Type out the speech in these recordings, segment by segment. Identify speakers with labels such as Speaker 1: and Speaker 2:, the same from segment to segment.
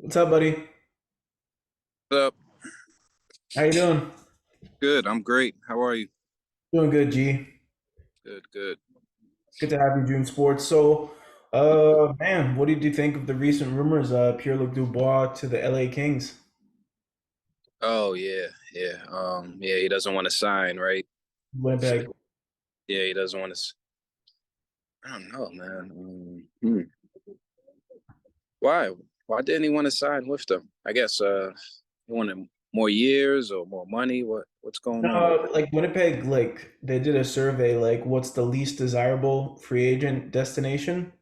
Speaker 1: What's up, buddy?
Speaker 2: What's up?
Speaker 1: How you doing?
Speaker 2: Good. I'm great. How are you?
Speaker 1: Doing good, G.
Speaker 2: Good, good.
Speaker 1: Good to have you doing sports. Man, what did you think of the recent rumors, Pierre-Luc Dubois to the LA Kings?
Speaker 2: Oh yeah, yeah. Yeah, he doesn't want to sign, right? So,
Speaker 1: Winnipeg.
Speaker 2: yeah, he doesn't want to. I don't know, man. Why? Why didn't he want to sign with them? I guess he wanted more years or more money. What's going on with
Speaker 1: No,
Speaker 2: it?
Speaker 1: like Winnipeg, like they did a survey, like what's the least desirable free agent destination?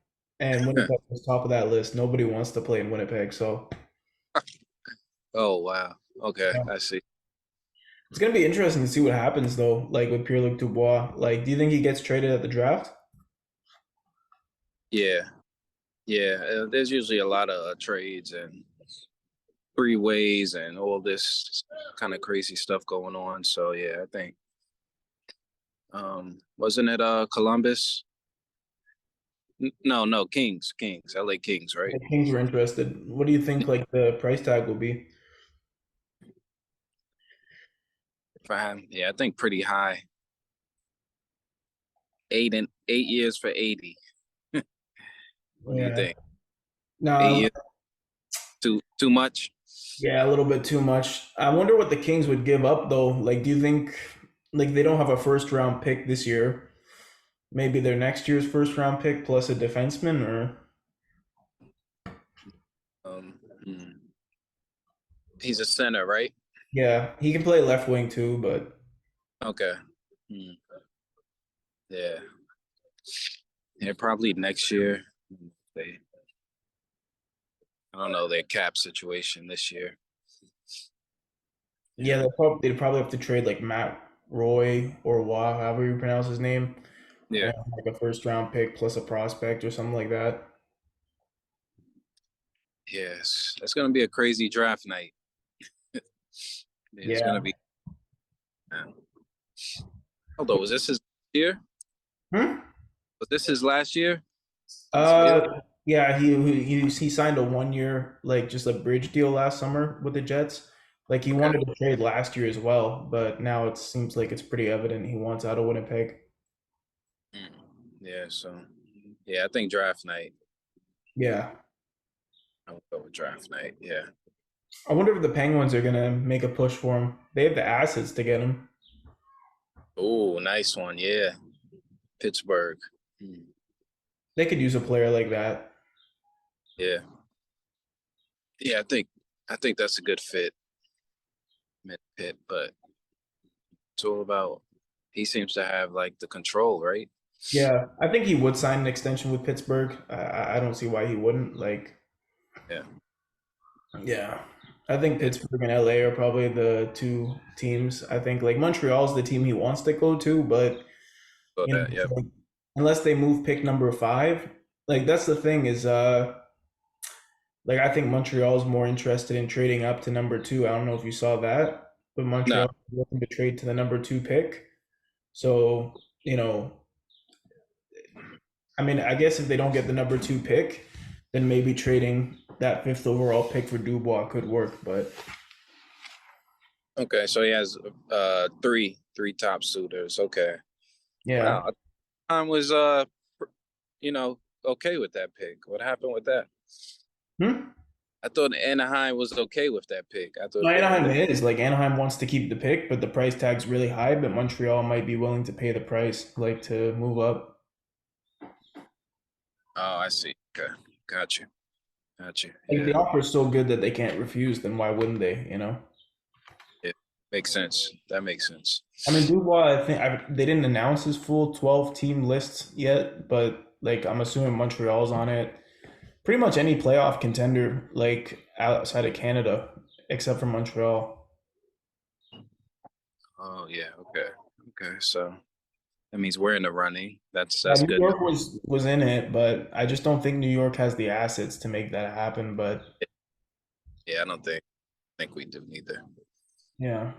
Speaker 1: And Winnipeg was top of that list. Nobody wants to play in Winnipeg, so
Speaker 2: Oh wow. Okay,
Speaker 1: yeah.
Speaker 2: I see.
Speaker 1: It's gonna be interesting to see what happens though, like with Pierre-Luc Dubois. Like, do you think he gets traded at the draft?
Speaker 2: Yeah, yeah. There's usually a lot of trades and three ways and all this kind of crazy stuff going on. So yeah, I think wasn't it Columbus? No, Kings, LA Kings, right?
Speaker 1: The Kings were interested. What do you think like the price tag will be?
Speaker 2: For him, yeah, I think pretty high. 8 years for 80. What do you
Speaker 1: Yeah.
Speaker 2: think? 8 years
Speaker 1: No,
Speaker 2: too much?
Speaker 1: yeah, a little bit too much. I wonder what the Kings would give up though. Like, do you think like they don't have a first round pick this year? Maybe their next year's first round pick plus a defenseman, or
Speaker 2: Um, hmm. He's a center, right?
Speaker 1: yeah, he can play left wing too, but
Speaker 2: Okay. Hmm. Yeah. Yeah, probably next year. They, I don't know their cap situation this year.
Speaker 1: yeah,
Speaker 2: Yeah.
Speaker 1: they'd probably have to trade like Matt Roy or Wah, however you pronounce his name,
Speaker 2: Yeah.
Speaker 1: and like a first round pick plus a prospect or something like that.
Speaker 2: Yes. That's gonna be a crazy draft night. It's gonna
Speaker 1: Yeah.
Speaker 2: be. Although, was this his year?
Speaker 1: Hmm?
Speaker 2: Was this his last year? Really?
Speaker 1: Yeah, he signed a 1 year like just a bridge deal last summer with the Jets. Like he
Speaker 2: Okay.
Speaker 1: wanted to trade last year as well, but now it seems like it's pretty evident he wants out of Winnipeg.
Speaker 2: Yeah. So, yeah, I think draft night.
Speaker 1: Yeah.
Speaker 2: I'll go with draft night. Yeah.
Speaker 1: I wonder if the Penguins are gonna make a push for him. They have the assets to get him.
Speaker 2: Oh, nice one. Yeah. Pittsburgh. Hmm.
Speaker 1: They could use a player like that.
Speaker 2: Yeah. Yeah. I think that's a good fit, mid pit, but it's all about. He seems to have like the control, right?
Speaker 1: Yeah, I think he would sign an extension with Pittsburgh. I don't see why he wouldn't. Like,
Speaker 2: Yeah.
Speaker 1: yeah, I think
Speaker 2: Yeah.
Speaker 1: Pittsburgh and LA are probably the two teams. I think like Montreal's the team he wants to go to, but
Speaker 2: So
Speaker 1: you know,
Speaker 2: that. Yep.
Speaker 1: like, unless they move pick number five, like that's the thing is, like I think Montreal is more interested in trading up to number two. I don't know if you saw that, but
Speaker 2: No.
Speaker 1: Montreal is looking to trade to the number two pick. So I mean, I guess if they don't get the number two pick, then maybe trading that fifth overall pick for Dubois could work. But
Speaker 2: Okay. So he has three top suitors. Okay.
Speaker 1: yeah.
Speaker 2: Wow. I was okay with that pick. What happened with that?
Speaker 1: Hmm?
Speaker 2: I thought Anaheim was okay with that pick. I
Speaker 1: No,
Speaker 2: thought they
Speaker 1: Anaheim
Speaker 2: wanted.
Speaker 1: is like Anaheim wants to keep the pick, but the price tag's really high. But Montreal might be willing to pay the price, like to move up.
Speaker 2: Oh, I see. Okay, got you, got you.
Speaker 1: Like the
Speaker 2: Yeah,
Speaker 1: offer is so good that they can't refuse, then why wouldn't they?
Speaker 2: yeah, makes sense. That makes sense.
Speaker 1: I mean, Dubois, they didn't announce his full 12 team list yet, but like I'm assuming Montreal's on it. Pretty much any playoff contender, like outside of Canada, except for Montreal.
Speaker 2: Oh yeah, okay, okay. So that means we're in the running. That's
Speaker 1: Yeah,
Speaker 2: that's
Speaker 1: New
Speaker 2: good.
Speaker 1: York was in it, but I just don't think New York has the assets to make that happen. But
Speaker 2: Yeah, I don't think we do neither.
Speaker 1: yeah,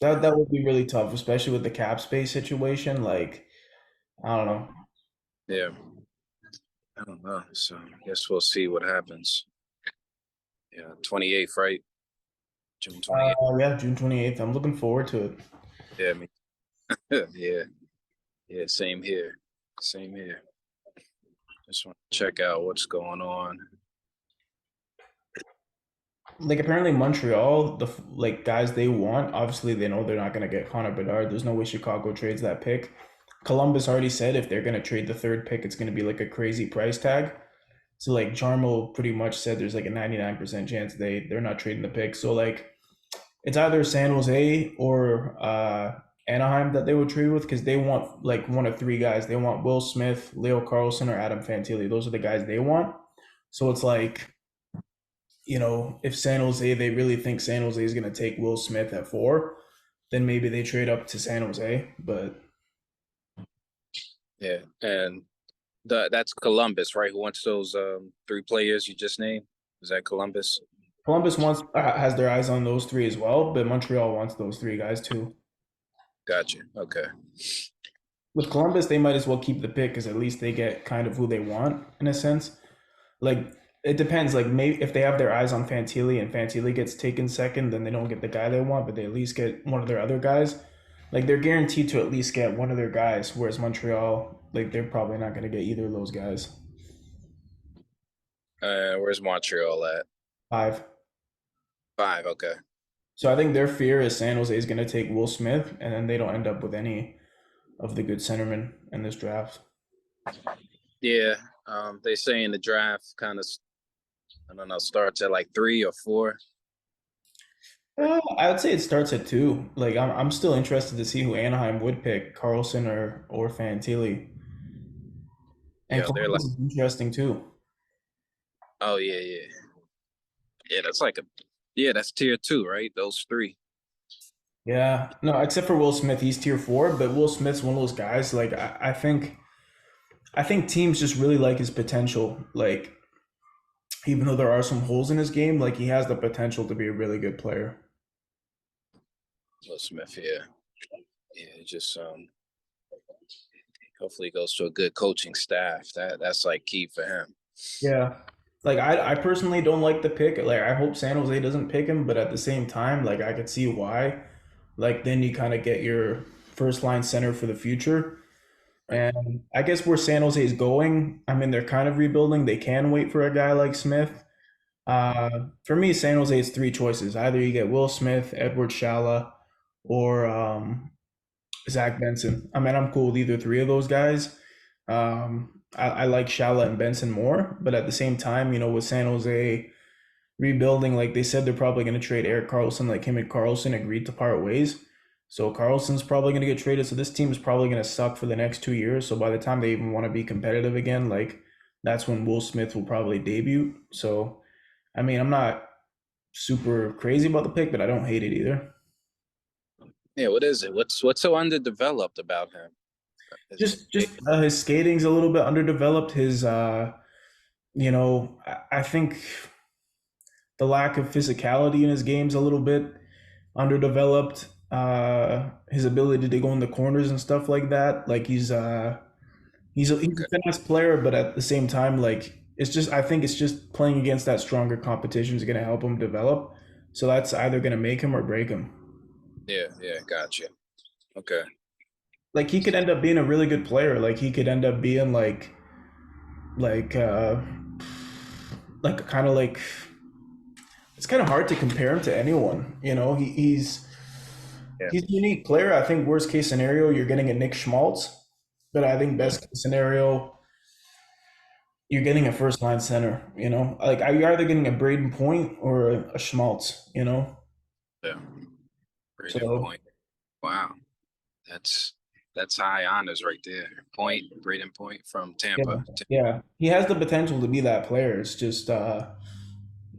Speaker 1: that would be really tough, especially with the cap space situation. Like, I don't know.
Speaker 2: Yeah, I don't know. So I guess we'll see what happens. Yeah, 28th, right? June 28th.
Speaker 1: Yeah, June 28th. I'm looking forward to it.
Speaker 2: Yeah, me. Yeah, yeah. Same here. Same here. Just want to check out what's going on.
Speaker 1: Like apparently Montreal, like guys they want, obviously they know they're not gonna get Connor Bedard. There's no way Chicago trades that pick. Columbus already said if they're gonna trade the third pick, it's gonna be like a crazy price tag. So like Jarmo pretty much said there's like a 99% chance they're not trading the pick. So like it's either San Jose or Anaheim that they would trade with because they want like one of three guys. They want Will Smith, Leo Carlsson, or Adam Fantilli. Those are the guys they want. So it's like, if San Jose, they really think San Jose is going to take Will Smith at 4, then maybe they trade up to San Jose. But
Speaker 2: Yeah, and that's Columbus, right? Who wants those 3 players you just named? Is that Columbus?
Speaker 1: Columbus has their eyes on those three as well, but Montreal wants those three guys too.
Speaker 2: Gotcha. Okay.
Speaker 1: With Columbus, they might as well keep the pick because at least they get kind of who they want in a sense. Like it depends. Like maybe if they have their eyes on Fantilli and Fantilli gets taken second, then they don't get the guy they want, but they at least get one of their other guys. Like they're guaranteed to at least get one of their guys, whereas Montreal, like they're probably not going to get either of those guys.
Speaker 2: Where's Montreal at?
Speaker 1: 5.
Speaker 2: 5. Okay.
Speaker 1: So I think their fear is San Jose is going to take Will Smith, and then they don't end up with any of the good centermen in this draft.
Speaker 2: Yeah. They say in the draft kind of, I don't know, starts at like 3 or 4.
Speaker 1: I would say it starts at 2. Like I'm still interested to see who Anaheim would pick, Carlson or Fantilli. And
Speaker 2: Yeah, they're like,
Speaker 1: Columbus is interesting too.
Speaker 2: oh yeah, yeah, yeah. That's like that's tier 2, right? Those 3.
Speaker 1: Yeah, no, except for Will Smith, he's tier 4. But Will Smith's one of those guys. Like I think teams just really like his potential. Like even though there are some holes in his game, like he has the potential to be a really good player.
Speaker 2: Will Smith, yeah, yeah. Just hopefully he goes to a good coaching staff. That's like key for him.
Speaker 1: Yeah. Like I personally don't like the pick. Like I hope San Jose doesn't pick him, but at the same time, like I could see why. Like then you kind of get your first line center for the future.
Speaker 2: Right.
Speaker 1: And I guess where San Jose is going, I mean they're kind of rebuilding. They can wait for a guy like Smith. For me, San Jose is 3 choices. Either you get Will Smith, Edward Shala, or Zach Benson. I mean, I'm cool with either 3 of those guys. I like Shala and Benson more, but at the same time, with San Jose rebuilding, like they said, they're probably going to trade Erik Karlsson. Like him and Karlsson agreed to part ways. So Karlsson's probably going to get traded. So this team is probably going to suck for the next 2 years. So by the time they even want to be competitive again, like that's when Will Smith will probably debut. So, I mean, I'm not super crazy about the pick, but I don't hate it either.
Speaker 2: Yeah, what is it? What's so underdeveloped about him?
Speaker 1: Just his skating's a little bit underdeveloped. His I think the lack of physicality in his game's a little bit underdeveloped. His ability to go in the corners and stuff like that. Like he's a
Speaker 2: Okay.
Speaker 1: finesse player, but at the same time, like I think it's just playing against that stronger competition is going to help him develop. So that's either going to make him or break him.
Speaker 2: Yeah, yeah, gotcha. Okay.
Speaker 1: Like he could end up being a really good player. Like he could end up being like uh like kind of like it's kind of hard to compare him to anyone.
Speaker 2: Yeah.
Speaker 1: He's a unique player. I think worst case scenario you're getting a Nick Schmaltz, but I think
Speaker 2: Mm,
Speaker 1: best case scenario you're getting a first line center. Like you're either getting a Braden Point or a Schmaltz.
Speaker 2: yeah. Braden
Speaker 1: So
Speaker 2: Point. Wow. That's that's high honors right there. Braden Point from
Speaker 1: yeah,
Speaker 2: Tampa.
Speaker 1: yeah, he has the potential to be that player. It's just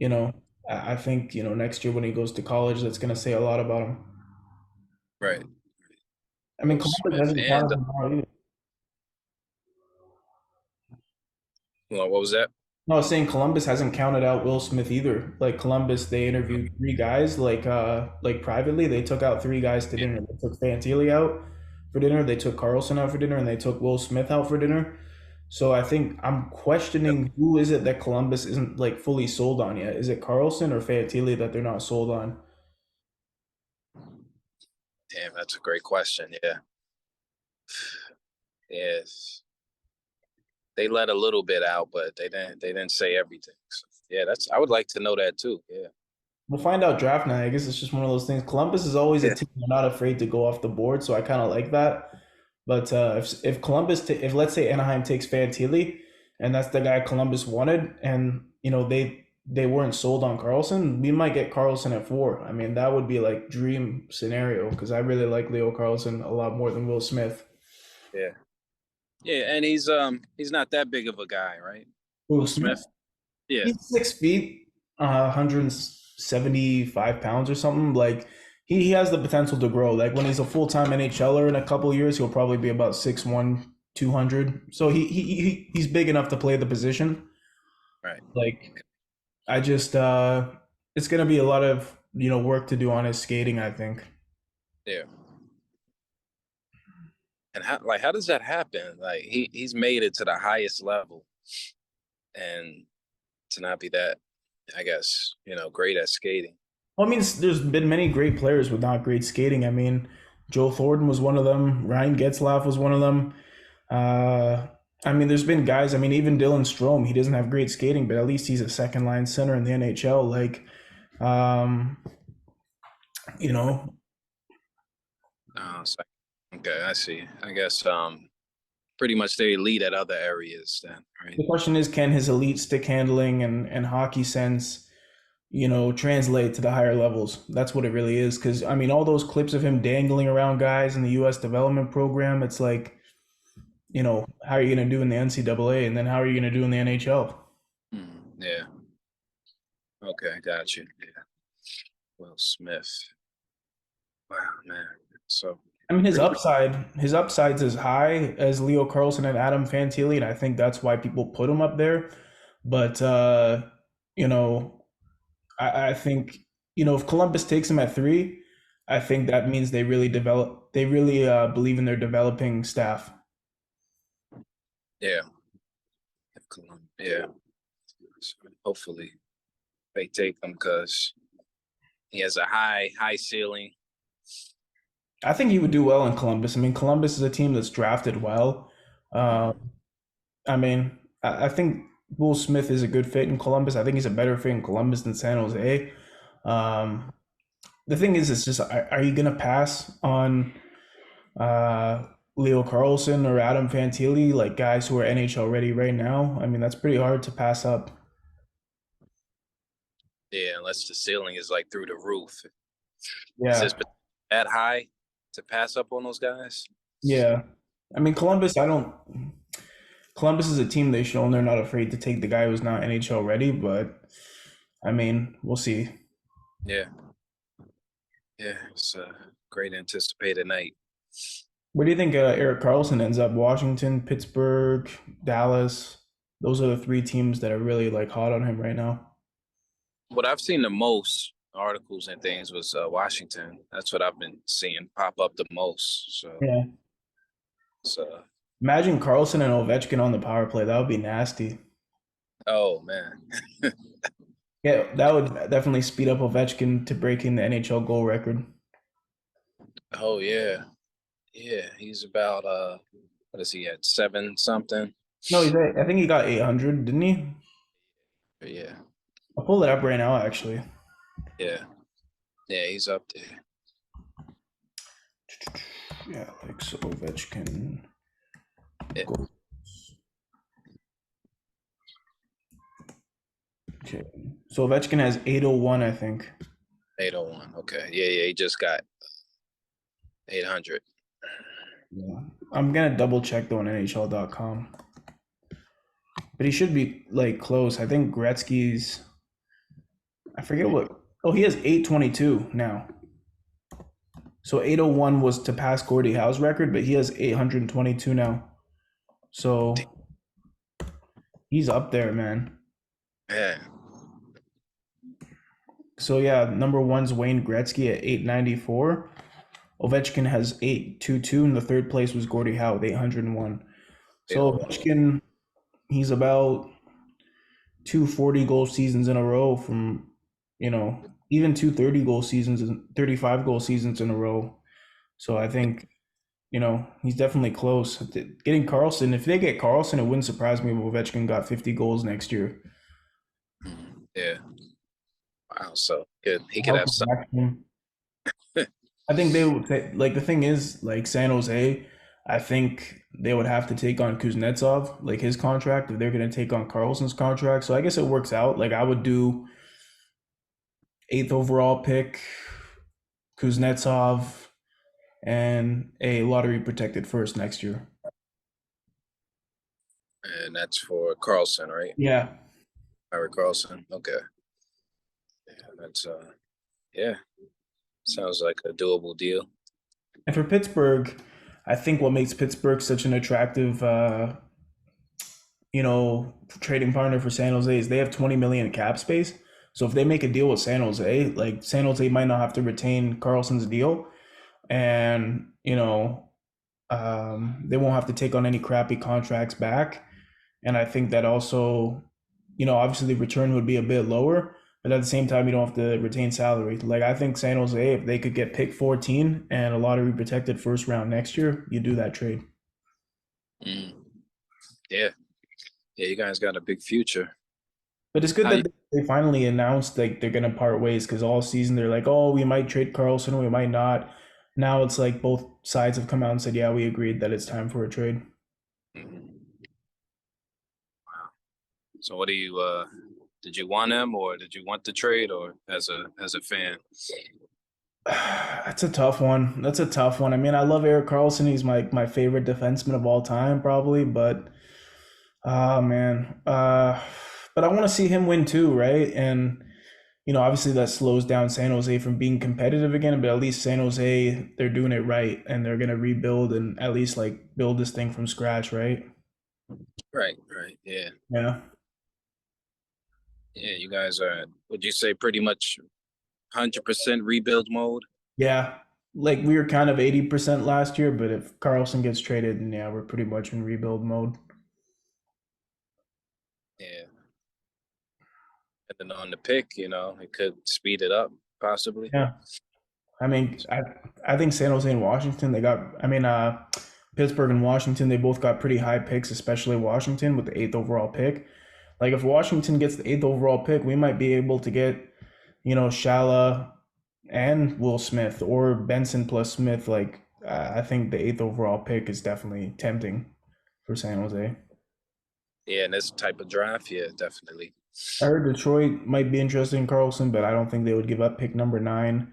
Speaker 1: you know, I think next year when he goes to college, that's going to say a lot about him.
Speaker 2: Right.
Speaker 1: I mean,
Speaker 2: Will
Speaker 1: Columbus
Speaker 2: Smith
Speaker 1: hasn't
Speaker 2: and
Speaker 1: counted him out either.
Speaker 2: well, what was that?
Speaker 1: No, I was saying Columbus hasn't counted out Will Smith either. Like Columbus, they interviewed 3 guys, like privately. They took out 3 guys to
Speaker 2: Yeah.
Speaker 1: dinner. They took Fantilli out for dinner. They took Carlson out for dinner, and they took Will Smith out for dinner. So I think I'm questioning who is it that Columbus isn't like fully sold on yet. Is it Carlson or Fantilli that they're not sold on?
Speaker 2: Damn, that's a great question. Yeah. Yes. They let a little bit out, but they didn't say everything. So, yeah, that's I would like to know that too. Yeah.
Speaker 1: We'll find out draft night. I guess it's just one of those things. Columbus is always a
Speaker 2: Yeah.
Speaker 1: team they're not afraid to go off the board, so I kind of like that. But if Columbus, if let's say Anaheim takes Fantilli, and that's the guy Columbus wanted, and they weren't sold on Carlson, we might get Carlson at 4. I mean, that would be like dream scenario because I really like Leo Carlsson a lot more than Will Smith.
Speaker 2: Yeah. Yeah, and he's not that big of a guy, right?
Speaker 1: Will
Speaker 2: Will
Speaker 1: Smith,
Speaker 2: Smith. Yeah.
Speaker 1: he's 6 feet, 175 pounds or something. Like he has the potential to grow. Like when he's a full time NHLer in a couple of years, he'll probably be about 6'1", 200. So he's big enough to play the position.
Speaker 2: Right.
Speaker 1: Like I just it's gonna be a lot of work to do on his skating, I think.
Speaker 2: Yeah. And how does that happen? Like he's made it to the highest level and to not be that, I guess, great at skating.
Speaker 1: Well, I mean, there's been many great players with not great skating. I mean, Joe Thornton was one of them. Ryan Getzlaff was one of them. Uh, I mean, there's been guys. I mean, even Dylan Strome, he doesn't have great skating, but at least he's a second line center in the NHL. Like, um, you know,
Speaker 2: So, okay, I see. I guess pretty much they elite at other areas then, right?
Speaker 1: the question is, can his elite stick handling and hockey sense, translate to the higher levels? That's what it really is. Because I mean, all those clips of him dangling around guys in the U.S. development program, it's like, how are you going to do in the NCAA, and then how are you going to do in the NHL?
Speaker 2: Yeah. Okay, got you. Yeah. Will Smith. Wow, man. So
Speaker 1: I mean, his
Speaker 2: pretty.
Speaker 1: upside's as high as Leo Carlsson and Adam Fantilli, and I think that's why people put him up there. But you know, I think if Columbus takes him at 3, I think that means they really develop. They really believe in their developing staff.
Speaker 2: Yeah. Yeah. So hopefully they take him because he has a high ceiling.
Speaker 1: I think he would do well in Columbus. I mean, Columbus is a team that's drafted well. Uh, I mean, I think Will Smith is a good fit in Columbus. I think he's a better fit in Columbus than San Jose. Um, the thing is, it's just, are you going to pass on Leo Carlsson or Adam Fantilli, like guys who are NHL ready right now? I mean, that's pretty hard to pass up.
Speaker 2: Yeah, unless the ceiling is like through the roof. Is
Speaker 1: Yeah,
Speaker 2: this that high to pass up on those guys?
Speaker 1: yeah. I mean, Columbus, I don't. Columbus is a team they've shown they're not afraid to take the guy who's not NHL ready, but I mean, we'll see.
Speaker 2: Yeah. Yeah, it's a great anticipated night.
Speaker 1: Where do you think Erik Karlsson ends up? Washington, Pittsburgh, Dallas. Those are the 3 teams that are really like hot on him right now.
Speaker 2: What I've seen the most articles and things was Washington. That's what I've been seeing pop up the most.
Speaker 1: Yeah.
Speaker 2: So
Speaker 1: Imagine Carlson and Ovechkin on the power play. That would be nasty.
Speaker 2: oh man.
Speaker 1: Yeah, that would definitely speed up Ovechkin to breaking the NHL goal record.
Speaker 2: Oh yeah. Yeah. He's about what is he at 7 something?
Speaker 1: No, I think he got 800, didn't he?
Speaker 2: But yeah.
Speaker 1: I'll pull it up right now, actually.
Speaker 2: Yeah. Yeah, he's up there.
Speaker 1: Yeah, like so Ovechkin.
Speaker 2: Yeah.
Speaker 1: Goal. Okay. So Ovechkin has 801, I think.
Speaker 2: 801. Okay. Yeah, he just got 800.
Speaker 1: Yeah. I'm gonna double check though on NHL.com. But he should be like close. I think Gretzky's I forget what he has 822 now. So 801 was to pass Gordie Howe's record, but he has 822 now. So he's up there, man.
Speaker 2: Yeah.
Speaker 1: So yeah, number one's Wayne Gretzky at 894. Ovechkin has 822, and the third place was Gordie Howe with 801. So
Speaker 2: 801.
Speaker 1: Ovechkin, he's about 2 40 goal seasons in a row from, even 2 30 goal seasons and 35 goal seasons in a row. So I think, he's definitely close. Getting Carlson, if they get Carlson, it wouldn't surprise me if Ovechkin got 50 goals next year.
Speaker 2: Yeah. Wow. So good. He could have
Speaker 1: Help
Speaker 2: some.
Speaker 1: back him. I think they would like the thing is like San Jose. I think they would have to take on Kuznetsov, like his contract, if they're going to take on Carlson's contract. So I guess it works out. Like I would do eighth overall pick, Kuznetsov, and a lottery protected first next year.
Speaker 2: And that's for Carlson, right?
Speaker 1: Yeah.
Speaker 2: Erik Karlsson. Okay. Yeah, that's yeah. Sounds like a doable deal.
Speaker 1: And for Pittsburgh, I think what makes Pittsburgh such an attractive, trading partner for San Jose is they have 20 million cap space. So if they make a deal with San Jose, like San Jose might not have to retain Carlson's deal, and they won't have to take on any crappy contracts back. And I think that also, obviously the return would be a bit lower, but at the same time, you don't have to retain salary. Like I think San Jose, if they could get pick 14 and a lottery protected first round next year, you do that trade.
Speaker 2: Mm. Yeah. Yeah, you guys got a big future.
Speaker 1: But it's good
Speaker 2: How you,
Speaker 1: that they finally announced like they're gonna part ways because all season they're like, oh, we might trade Carlson, we might not. Now it's like both sides have come out and said, yeah, we agreed that it's time for a trade.
Speaker 2: Mhm. So what do you did you want him or did you want the trade or as a fan?
Speaker 1: That's a tough one. That's a tough one. I mean, I love Erik Karlsson. He's my favorite defenseman of all time, probably. But man, but I want to see him win too, right? And obviously that slows down San Jose from being competitive again. But at least San Jose, they're doing it right, and they're gonna rebuild and at least like build this thing from scratch, right?
Speaker 2: Right, right. Yeah.
Speaker 1: Yeah,
Speaker 2: Yeah, you guys are would you say pretty much 100% rebuild mode?
Speaker 1: yeah. Like we were kind of 80% last year, but if Carlson gets traded, then yeah, we're pretty much in rebuild mode.
Speaker 2: Yeah. Depending on the pick, it could speed it up possibly.
Speaker 1: Yeah. I mean, I think San Jose and Washington, they got, I mean, Pittsburgh and Washington, they both got pretty high picks, especially Washington with the eighth overall pick. Like, if Washington gets the eighth overall pick, we might be able to get, Shala and Will Smith or Benson plus Smith. Like, I think the eighth overall pick is definitely tempting for San Jose.
Speaker 2: Yeah, and this type of draft, yeah, definitely.
Speaker 1: I heard Detroit might be interested in Carlson, but I don't think they would give up pick number 9.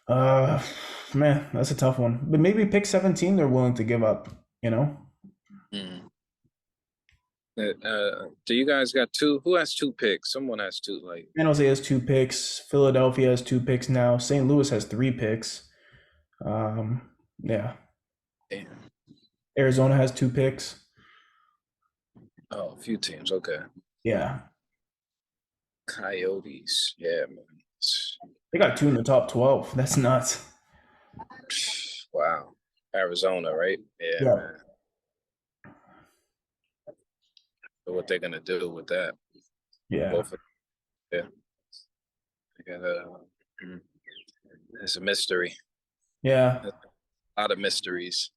Speaker 1: Uh, Man, that's a tough one. But maybe pick 17 they're willing to give up, you know?
Speaker 2: Mm. Do you guys got two? Who has two picks? Someone has two. Like,
Speaker 1: San Jose has 2 picks. Philadelphia has 2 picks now. St. Louis has 3 picks. Yeah.
Speaker 2: damn.
Speaker 1: Arizona has 2 picks.
Speaker 2: Oh, a few teams. Okay.
Speaker 1: Yeah.
Speaker 2: Coyotes. Yeah, man.
Speaker 1: They got 2 in the top 12. That's nuts.
Speaker 2: Wow. Arizona, right? Yeah,
Speaker 1: Yeah.
Speaker 2: man. So what they're gonna do with that?
Speaker 1: Yeah.
Speaker 2: Both of yeah. They got it's a mystery.
Speaker 1: Yeah.
Speaker 2: A lot of mysteries.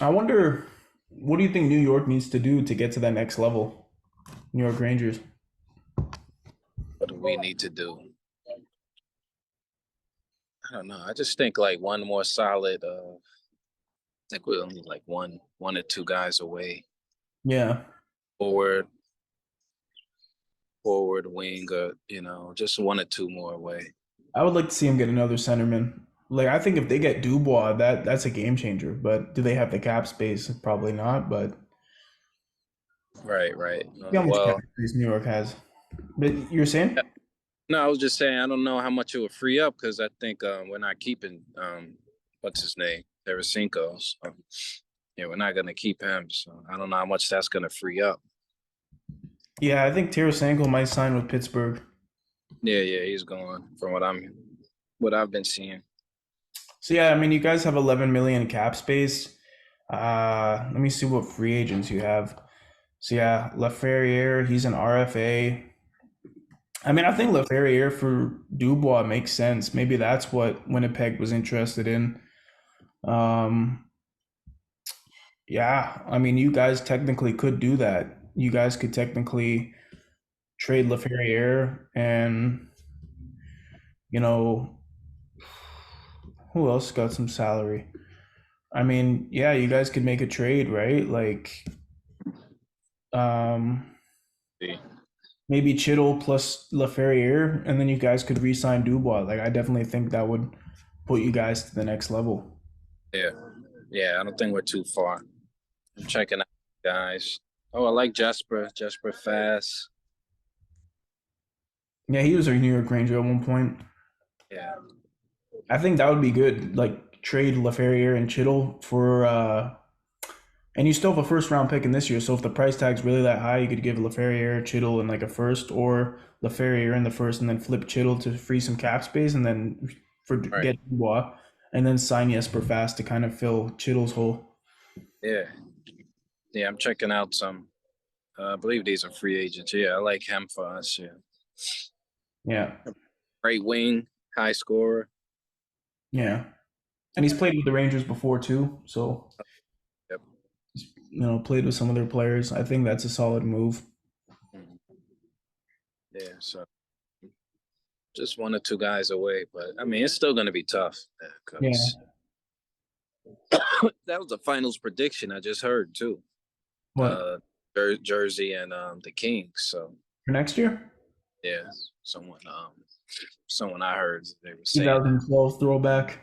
Speaker 1: I wonder, what do you think New York needs to do to get to that next level? New York Rangers.
Speaker 2: What do we need to do? I don't know. I just think like one more solid. I think we're only like one or two guys away.
Speaker 1: Yeah.
Speaker 2: Forward, wing, just one or two more away.
Speaker 1: I would like to see him get another centerman. Like I think if they get Dubois, that's a game changer. But do they have the cap space? Probably not. But
Speaker 2: Right, right.
Speaker 1: see how much cap
Speaker 2: Well,
Speaker 1: space New York has. But you're saying?
Speaker 2: no, I was just saying I don't know how much it would free up because I think we're not keeping what's his name, Tarasenko. So, yeah, we're not gonna keep him. So I don't know how much that's gonna free up.
Speaker 1: Yeah, I think Tarasenko might sign with Pittsburgh.
Speaker 2: Yeah, he's going from what I've been seeing.
Speaker 1: So yeah, I mean, you guys have 11 million cap space. Let me see what free agents you have. So yeah, Lafrenière, he's an RFA. I mean, I think Lafrenière for Dubois makes sense. Maybe that's what Winnipeg was interested in. Um, yeah, I mean, you guys technically could do that. You guys could technically trade Lafrenière and, you know, who else got some salary? I mean, yeah, you guys could make a trade, right? Like, um,
Speaker 2: See,
Speaker 1: maybe Chittle plus Laferriere, and then you guys could re-sign Dubois. Like, I definitely think that would put you guys to the next level.
Speaker 2: yeah, yeah. I don't think we're too far. I'm checking out guys. Oh, I like Jesper. Jesper fast.
Speaker 1: Yeah, he was a New York Ranger at one point.
Speaker 2: Yeah,
Speaker 1: I think that would be good. Like, trade Laferriere and Chittle for, and you still have a first round pick in this year. So if the price tag's really that high, you could give Laferriere, Chittle, and like a first, or Laferriere in the first, and then flip Chittle to free some cap space, and then for
Speaker 2: right.
Speaker 1: get Dubois, and then sign Jesper Fast to kind of fill Chittle's hole.
Speaker 2: Yeah, yeah. I'm checking out some. I believe these are free agents. Yeah, I like him for us. Yeah,
Speaker 1: Yeah,
Speaker 2: great wing, high scorer.
Speaker 1: yeah, and he's played with the Rangers before too, so
Speaker 2: Yep.
Speaker 1: played with some of their players. I think that's a solid move.
Speaker 2: Mhm. Yeah, so just one or two guys away, but I mean, it's still going to be tough
Speaker 1: Yeah,
Speaker 2: because that was the finals prediction I just heard too.
Speaker 1: what
Speaker 2: Uh, Jersey and the Kings. So
Speaker 1: for next year?
Speaker 2: yeah, someone someone I heard they were saying that.
Speaker 1: 2012 throwback.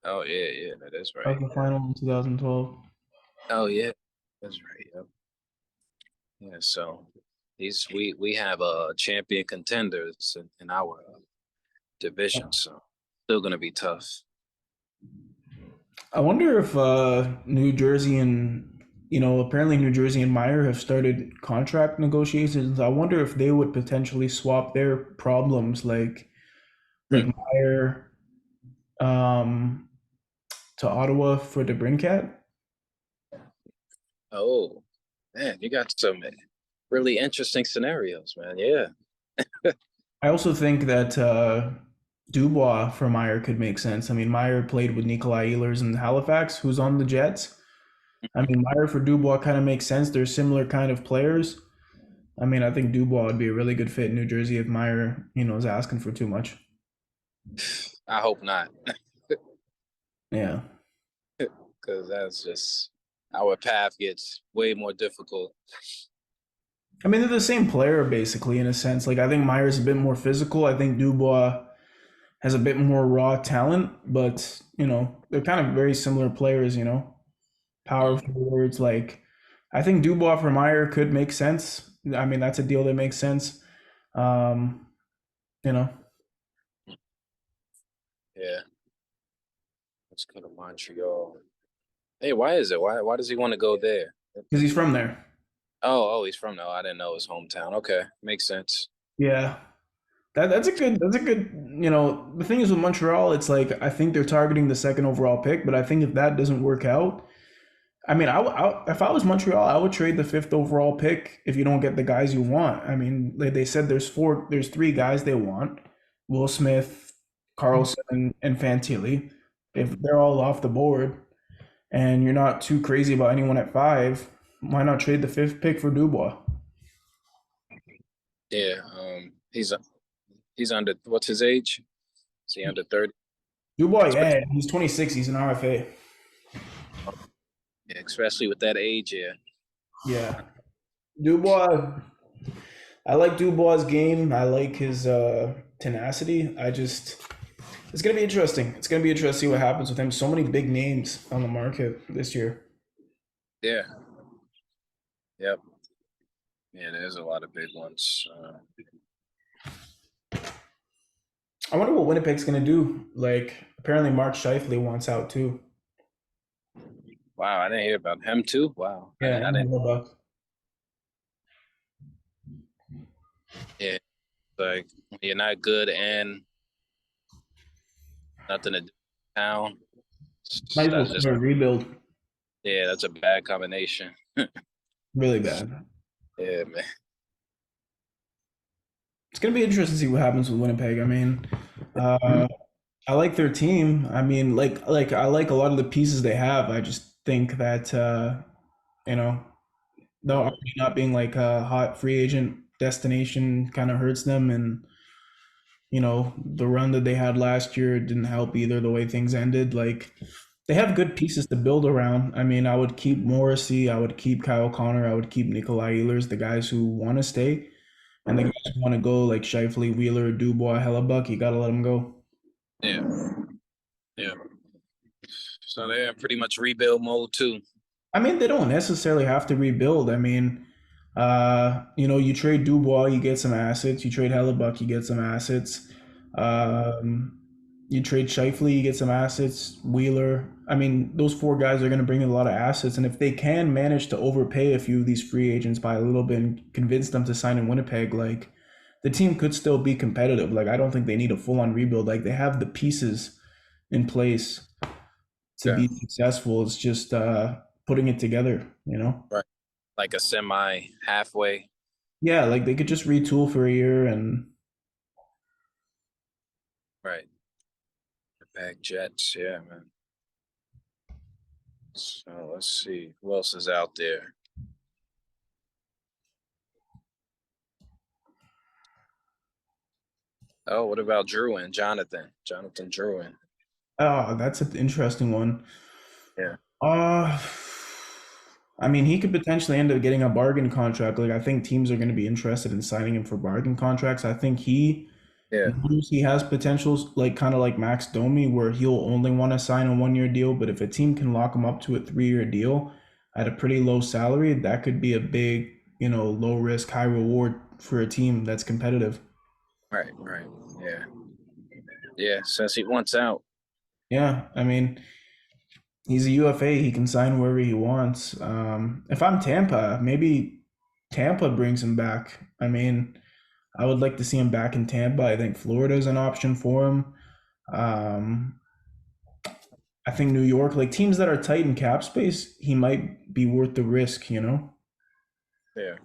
Speaker 2: Oh yeah, yeah, that is
Speaker 1: That
Speaker 2: right.
Speaker 1: was the final in 2012.
Speaker 2: Oh yeah, that's right. Yep. Yeah, so these we have champion contenders in our division, so still gonna be tough.
Speaker 1: I wonder if New Jersey and apparently New Jersey and Meier have started contract negotiations. I wonder if they would potentially swap their problems, like
Speaker 2: Hmm.
Speaker 1: Meier, um, to Ottawa for DeBrincat.
Speaker 2: Oh man, you got some really interesting scenarios, man. Yeah,
Speaker 1: I also think that Dubois for Meier could make sense. I mean, Meier played with Nikolai Ehlers in Halifax, who's on the Jets. I mean, Meier for Dubois kind of makes sense. They're similar kind of players. I mean, I think Dubois would be a really good fit in New Jersey if Meier, is asking for too much.
Speaker 2: I hope not,
Speaker 1: Yeah.
Speaker 2: because that's just our path gets way more difficult.
Speaker 1: I mean, they're the same player basically in a sense. Like I think Meier's a bit more physical. I think Dubois has a bit more raw talent, but they're kind of very similar players. Power
Speaker 2: Mm,
Speaker 1: forwards. Like I think Dubois for Meier could make sense. I mean, that's a deal that makes sense. Um, you know,
Speaker 2: yeah, let's go to Montreal. Hey, why is it? Why does he want to go there?
Speaker 1: because he's from there.
Speaker 2: Oh, he's from. No, I didn't know his hometown. Okay, makes sense.
Speaker 1: Yeah. That's a good. The thing is with Montreal, it's like I think they're targeting the second overall pick, but I think if that doesn't work out, I mean, if I was Montreal, I would trade the fifth overall pick if you don't get the guys you want. I mean, like they said, there's three guys they want: Will Smith, Carlson, and Fantilli. If they're all off the board, and you're not too crazy about anyone at five, why not trade the fifth pick for Dubois?
Speaker 2: Yeah, he's under. What's his age? Is he under 30?
Speaker 1: Dubois, yeah, he's 26. He's an RFA.
Speaker 2: Yeah, especially with that age. Yeah,
Speaker 1: Yeah, Dubois. I like Dubois' game. I like his tenacity. It's gonna be interesting. It's gonna be interesting to see what happens with him. So many big names on the market this year.
Speaker 2: yeah, yep. Yeah, there's a lot of big ones.
Speaker 1: I wonder what Winnipeg's gonna do. Like, apparently Mark Scheifele wants out too.
Speaker 2: Wow, I didn't hear about him too. Wow,
Speaker 1: Yeah,
Speaker 2: I
Speaker 1: and
Speaker 2: didn't.
Speaker 1: Hellebuyck.
Speaker 2: Yeah, like you're not good and nothing to do in town.
Speaker 1: Might as well
Speaker 2: That's just
Speaker 1: start a rebuild.
Speaker 2: yeah, that's a bad combination.
Speaker 1: Really bad.
Speaker 2: Yeah, man.
Speaker 1: It's gonna be interesting to see what happens with Winnipeg. I mean, uh, I like their team. I mean, like I like a lot of the pieces they have. I just think that you know, the Army not being like a hot free agent destination kind of hurts them, and the run that they had last year didn't help either. The way things ended, like they have good pieces to build around. I mean, I would keep Morrissey, I would keep Kyle Connor, I would keep Nikolai Ehlers, the guys who want to stay, and the guys who want to go like Shifley, Wheeler, Dubois, Hellebuck. You gotta let them go.
Speaker 2: Yeah, yeah. So they're in pretty much rebuild mode too.
Speaker 1: I mean, they don't necessarily have to rebuild. I mean, you trade Dubois, you get some assets. You trade Hellebuck, you get some assets. Um, you trade Shifley, you get some assets. Wheeler. I mean, those four guys are going to bring in a lot of assets, and if they can manage to overpay a few of these free agents by a little bit and convince them to sign in Winnipeg, like the team could still be competitive. Like I don't think they need a full-on rebuild. Like they have the pieces in place to
Speaker 2: Okay,
Speaker 1: be successful. It's just putting it together.
Speaker 2: right. Like a semi halfway.
Speaker 1: Yeah, like they could just retool for a year and
Speaker 2: Right. Winnipeg Jets. Yeah, man. So let's see who else is out there. Oh, what about Drouin? Jonathan Drouin.
Speaker 1: oh, that's an interesting one.
Speaker 2: Yeah,
Speaker 1: Uh I mean, he could potentially end up getting a bargain contract. Like I think teams are going to be interested in signing him for bargain contracts. I think he
Speaker 2: yeah.
Speaker 1: knows he has potentials like kind of like Max Domi where he'll only want to sign a 1 year deal, but if a team can lock him up to a 3 year deal at a pretty low salary, that could be a big, low risk, high reward for a team that's competitive.
Speaker 2: Right, right. Yeah, yeah. Since he wants out.
Speaker 1: Yeah, I mean, he's a UFA. He can sign wherever he wants. If I'm Tampa, maybe Tampa brings him back. I mean, I would like to see him back in Tampa. I think Florida's an option for him. Um, I think New York, like teams that are tight in cap space, he might be worth the risk.
Speaker 2: Yeah.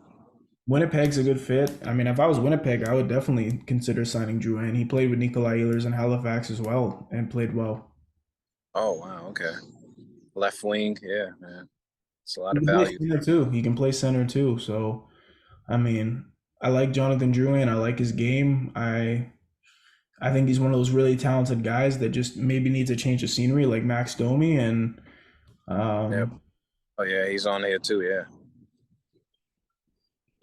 Speaker 1: Winnipeg's a good fit. I mean, if I was Winnipeg, I would definitely consider signing Drouin. He played with Nikolai Ehlers in Halifax as well and played well.
Speaker 2: Oh wow. Okay. Left wing. Yeah, man. It's a lot
Speaker 1: He
Speaker 2: of
Speaker 1: can play
Speaker 2: value.
Speaker 1: center too. He can play center too. So I mean, I like Jonathan Drouin. I like his game. I think he's one of those really talented guys that just maybe needs a change of scenery, like Max Domi, and
Speaker 2: Yep.
Speaker 1: um,
Speaker 2: Oh yeah, he's on here too. Yeah.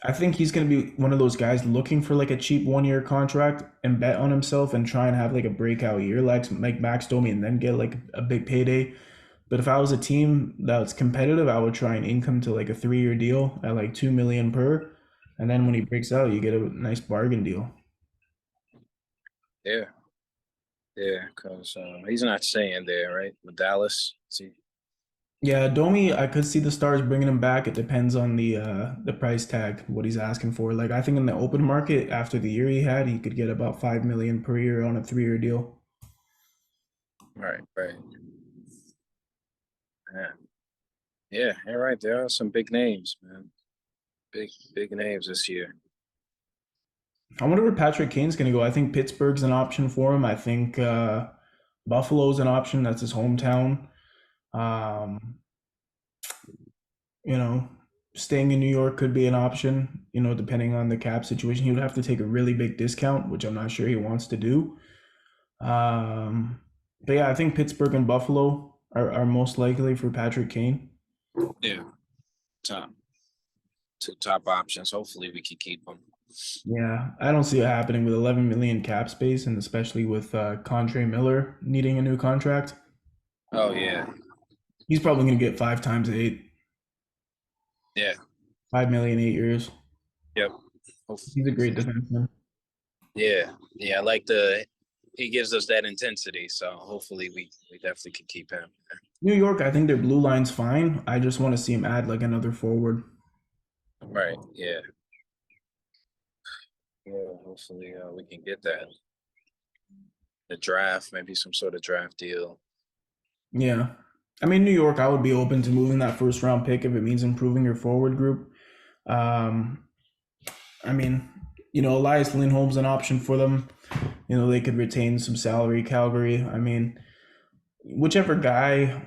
Speaker 1: I think he's going to be one of those guys looking for like a cheap 1 year contract and bet on himself and try and have like a breakout year, like Max Domi, and then get like a big payday. But if I was a team that's competitive, I would try and income to like a 3 year deal at like 2 million per, and then when he breaks out, you get a nice bargain deal.
Speaker 2: Yeah. Yeah. Because he's not staying there, right? With Dallas. See.
Speaker 1: Yeah, Domi, I could see the Stars bringing him back. It depends on the price tag, what he's asking for. Like I think in the open market after the year he had, he could get about 5 million per year on a 3 year deal.
Speaker 2: Right. Right. Yeah. Yeah. You're right. There are some big names, man. Big names this year.
Speaker 1: I wonder where Patrick Kane's gonna go. I think Pittsburgh's an option for him. I think Buffalo's an option. That's his hometown. Um, you know, Staying in New York could be an option, depending on the cap situation. He would have to take a really big discount, which I'm not sure he wants to do. Um, but yeah, I think Pittsburgh and Buffalo are most likely for Patrick Kane.
Speaker 2: Yeah. Top two top options. Hopefully we can keep them.
Speaker 1: Yeah, I don't see it happening with 11 million cap space, and especially with Contre Miller needing a new contract.
Speaker 2: Oh yeah.
Speaker 1: He's probably going to get 5 times 8,
Speaker 2: Yeah.
Speaker 1: 5 million 8 years.
Speaker 2: Yep.
Speaker 1: He's a great defenseman.
Speaker 2: Yeah. Yeah. I like the he gives us that intensity. So hopefully we definitely can keep him.
Speaker 1: New York, I think their blue line's fine. I just want to see him add like another forward.
Speaker 2: Right. Yeah. Yeah. Hopefully we can get that. The draft, maybe some sort of draft deal.
Speaker 1: Yeah. I mean, New York, I would be open to moving that first round pick if it means improving your forward group. Um, I mean, Elias Lindholm's an option for them. They could retain some salary. Calgary. I mean, whichever guy,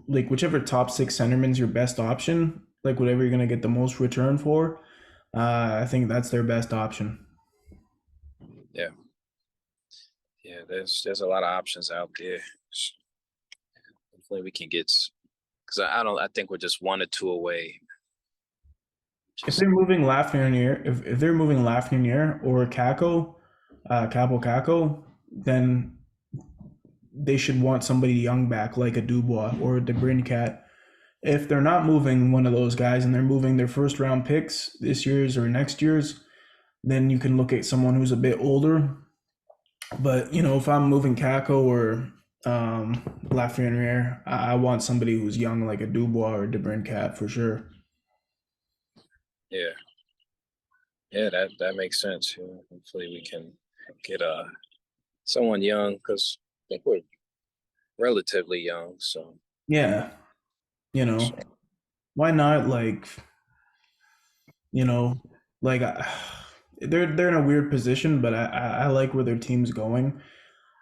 Speaker 1: like whichever top six centerman's your best option, like whatever you're gonna get the most return for. I think that's their best option.
Speaker 2: Yeah, yeah. There's a lot of options out there. Hopefully, we can get because I don't. I think we're just one or two away.
Speaker 1: If
Speaker 2: Just
Speaker 1: they're moving Lafrenière, if they're moving Lafrenière or Kako, Kako, then they should want somebody young back like a Dubois or a DeBrincat. If they're not moving one of those guys and they're moving their first round picks this year's or next year's, then you can look at someone who's a bit older. But if I'm moving Kako or Lafrenière, I want somebody who's young like a Dubois or DeBrincat for sure.
Speaker 2: yeah, yeah. That makes sense. Yeah, hopefully, we can get someone young because I think we're relatively young. So
Speaker 1: Yeah, you know, why not? You know, like they're in a weird position, but I like where their team's going.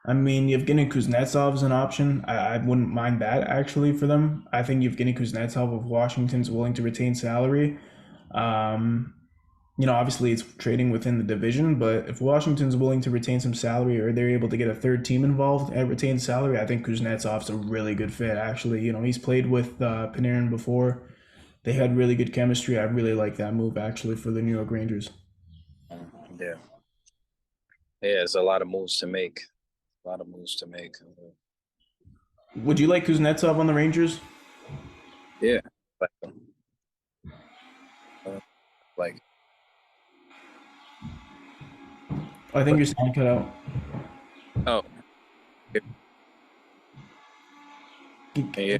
Speaker 1: I mean, Yevgeny Kuznetsov's an option. I wouldn't mind that actually for them. I think Yevgeny Kuznetsov of Washington's willing to retain salary. Um, obviously it's trading within the division, but if Washington's willing to retain some salary or they're able to get a third team involved and retain salary, I think Kuznetsov's a really good fit. Actually, he's played with Panarin before. They had really good chemistry. I really like that move actually for the New York Rangers.
Speaker 2: yeah, yeah. There's a lot of moves to make. A lot of moves to make.
Speaker 1: Would you like Kuznetsov on the Rangers?
Speaker 2: Yeah, like, uh, like
Speaker 1: I think
Speaker 2: but
Speaker 1: your sound cut out.
Speaker 2: oh, yeah,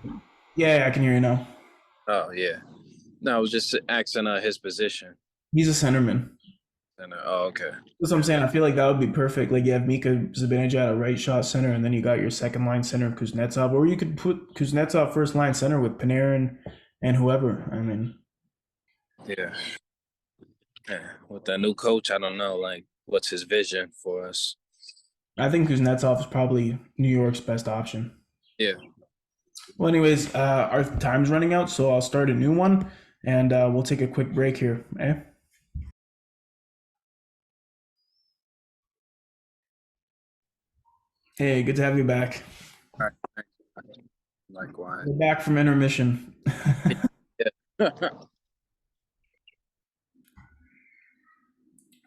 Speaker 1: Yeah, I can hear you now.
Speaker 2: oh yeah. No, I was just asking his position.
Speaker 1: He's a centerman.
Speaker 2: And oh, okay.
Speaker 1: That's what I'm
Speaker 2: Yeah,
Speaker 1: saying. I feel like that would be perfect. Like you have Mika Zibanejad at right shot center, and then you got your second line center Kuznetsov, or you could put Kuznetsov first line center with Panarin and whoever. I mean,
Speaker 2: yeah. Yeah. With that new coach, I don't know. Like, what's his vision for us?
Speaker 1: I think Kuznetsov is probably New York's best option.
Speaker 2: Yeah.
Speaker 1: Well, anyways, our time's running out, so I'll start a new one, and we'll take a quick break here. Eh? Hey, good to have you back.
Speaker 2: All right. Likewise.
Speaker 1: We're back from intermission.
Speaker 2: Yeah.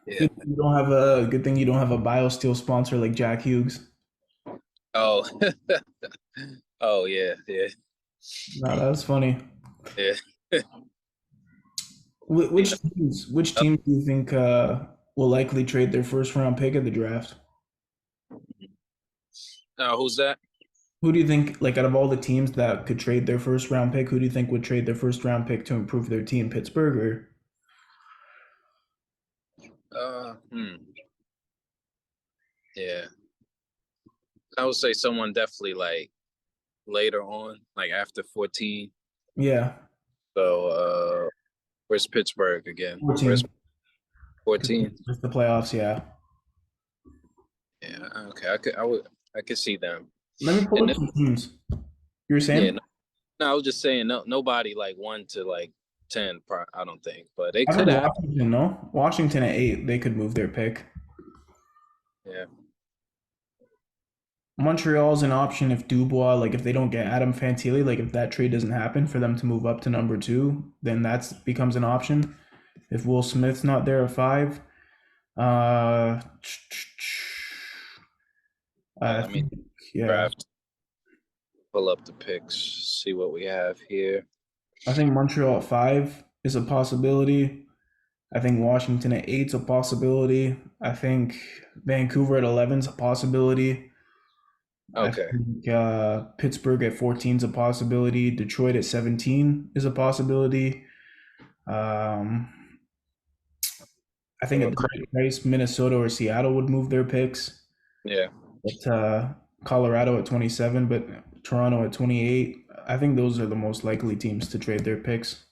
Speaker 2: Yeah.
Speaker 1: Good thing you don't have a BioSteel sponsor like Jack Hughes.
Speaker 2: Oh. Oh yeah. Yeah.
Speaker 1: No, that was funny.
Speaker 2: Yeah. You know.
Speaker 1: Which teams do you think will likely trade their first round pick at the draft?
Speaker 2: Who's that?
Speaker 1: Who do you think, like out of all the teams that could trade their first round pick, who do you think would trade their first round pick to improve their team? Pittsburgh or
Speaker 2: Uh. Hmm. Yeah. I would say someone definitely like later on, like after 14.
Speaker 1: yeah,
Speaker 2: So where's Pittsburgh again? Where's
Speaker 1: 14.
Speaker 2: 14?
Speaker 1: It's the playoffs, yeah.
Speaker 2: Yeah, okay. I could see them.
Speaker 1: Let me pull
Speaker 2: And
Speaker 1: up
Speaker 2: then,
Speaker 1: some teams. You were
Speaker 2: yeah,
Speaker 1: saying?
Speaker 2: no, no, I was just saying nobody like 1 to like 10, I don't think. But they
Speaker 1: I've
Speaker 2: could
Speaker 1: heard
Speaker 2: have.
Speaker 1: Washington, no? Washington at 8, they could move their pick.
Speaker 2: Yeah.
Speaker 1: Montreal's an option if Dubois, like if they don't get Adam Fantilli, like if that trade doesn't happen for them to move up to number 2, then that becomes an option. If Will Smith's not there at 5, uh,
Speaker 2: Yeah,
Speaker 1: I
Speaker 2: let me
Speaker 1: think, yeah,
Speaker 2: draft, pull up the picks, see what we have here.
Speaker 1: I think Montreal at 5 is a possibility. I think Washington at 8 is a possibility. I think Vancouver at 11 is a possibility. I
Speaker 2: Okay.
Speaker 1: think Pittsburgh at 14 is a possibility. Detroit at 17 is a possibility. Um, I think at the right price, Minnesota or Seattle would move their picks.
Speaker 2: Yeah.
Speaker 1: But Colorado at 27, but Toronto at 28. I think those are the most likely teams to trade their picks.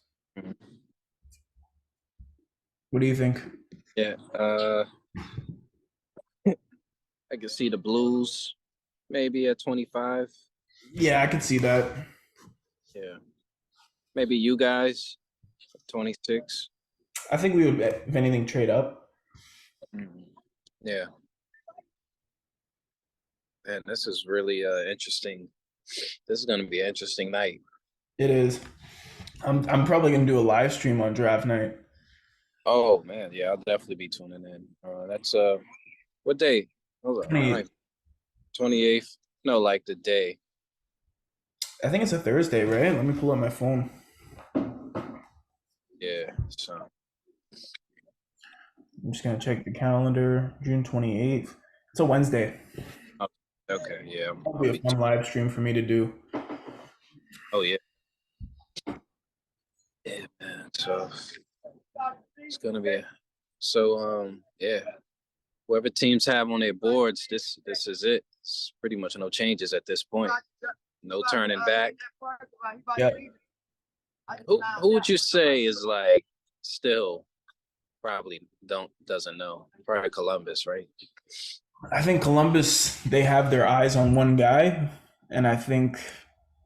Speaker 1: What do you think?
Speaker 2: Yeah. I can see the Blues maybe at 25.
Speaker 1: Yeah, I could see that.
Speaker 2: Yeah. Maybe you guys 26.
Speaker 1: I think we would, if anything, trade up.
Speaker 2: Mhm. Yeah. And this is really interesting. This is going to be an interesting night.
Speaker 1: It is. I'm probably gonna do a live stream on draft night.
Speaker 2: Oh man, yeah, I'll definitely be tuning in. That's what day? Hold on,
Speaker 1: 28.
Speaker 2: 28th. No, like the day.
Speaker 1: I think it's a Thursday, right? Let me pull up my phone.
Speaker 2: Yeah. So
Speaker 1: I'm just gonna check the calendar. June 28th. It's a Wednesday.
Speaker 2: oh, okay, yeah. I'll
Speaker 1: Probably a
Speaker 2: be.
Speaker 1: fun live stream for me to do.
Speaker 2: Oh yeah. Yeah, man. So it's gonna be. So yeah. Whoever teams have on their boards, this is it. It's pretty much no changes at this point. No turning back.
Speaker 1: Yeah.
Speaker 2: Who would you say is like still probably doesn't know? Probably Columbus, right?
Speaker 1: I think Columbus, they have their eyes on one guy, and I think,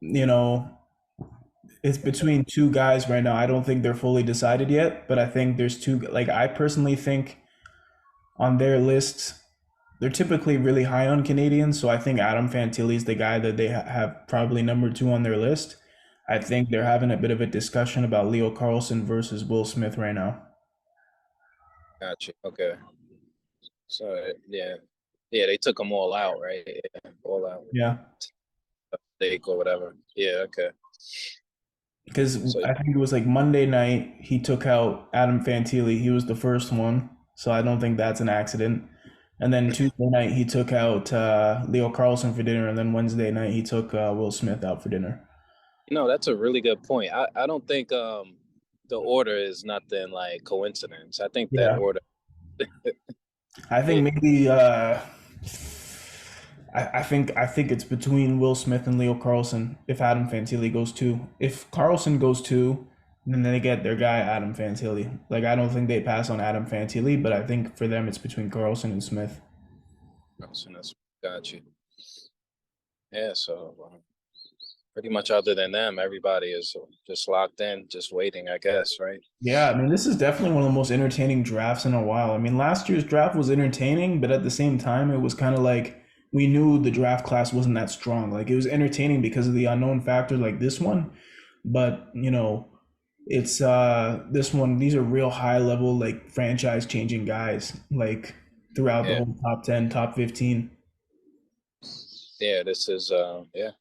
Speaker 1: you know, it's between two guys right now. I don't think they're fully decided yet, but I think there's two. Like, I personally think on their list, they're typically really high on Canadians, so I think Adam Fantilli is the guy that they have probably number two on their list. I think they're having a bit of a discussion about Leo Carlsson versus Will Smith right now.
Speaker 2: Gotcha. Okay. So yeah, they took them all out, right? Yeah, all out,
Speaker 1: Yeah.
Speaker 2: Steak or whatever. Yeah. Okay.
Speaker 1: Because
Speaker 2: So
Speaker 1: I think it was like Monday night, he took out Adam Fantilli. He was the first one, so I don't think that's an accident. And then Tuesday night, he took out Leo Carlsson for dinner, and then Wednesday night, he took Will Smith out for dinner.
Speaker 2: that's a really good point. I don't think the order is nothing like coincidence. I think that
Speaker 1: Yeah,
Speaker 2: order.
Speaker 1: I think
Speaker 2: Yeah.
Speaker 1: maybe I think it's between Will Smith and Leo Carlsson if Adam Fantilli goes two. If Carlsson goes two, then they get their guy Adam Fantilli. Like I don't think they pass on Adam Fantilli, but I think for them it's between Carlsson and Smith.
Speaker 2: So that's got you. Yeah. So pretty much other than them, everybody is just locked in, just waiting, I guess, right?
Speaker 1: Yeah, I mean, this is definitely one of the most entertaining drafts in a while. I mean, last year's draft was entertaining, but at the same time, it was kind of like we knew the draft class wasn't that strong. Like it was entertaining because of the unknown factor like this one, but it's this one, these are real high level like franchise changing guys like throughout the
Speaker 2: Yeah.
Speaker 1: whole top 10, top 15.
Speaker 2: Yeah. This is yeah.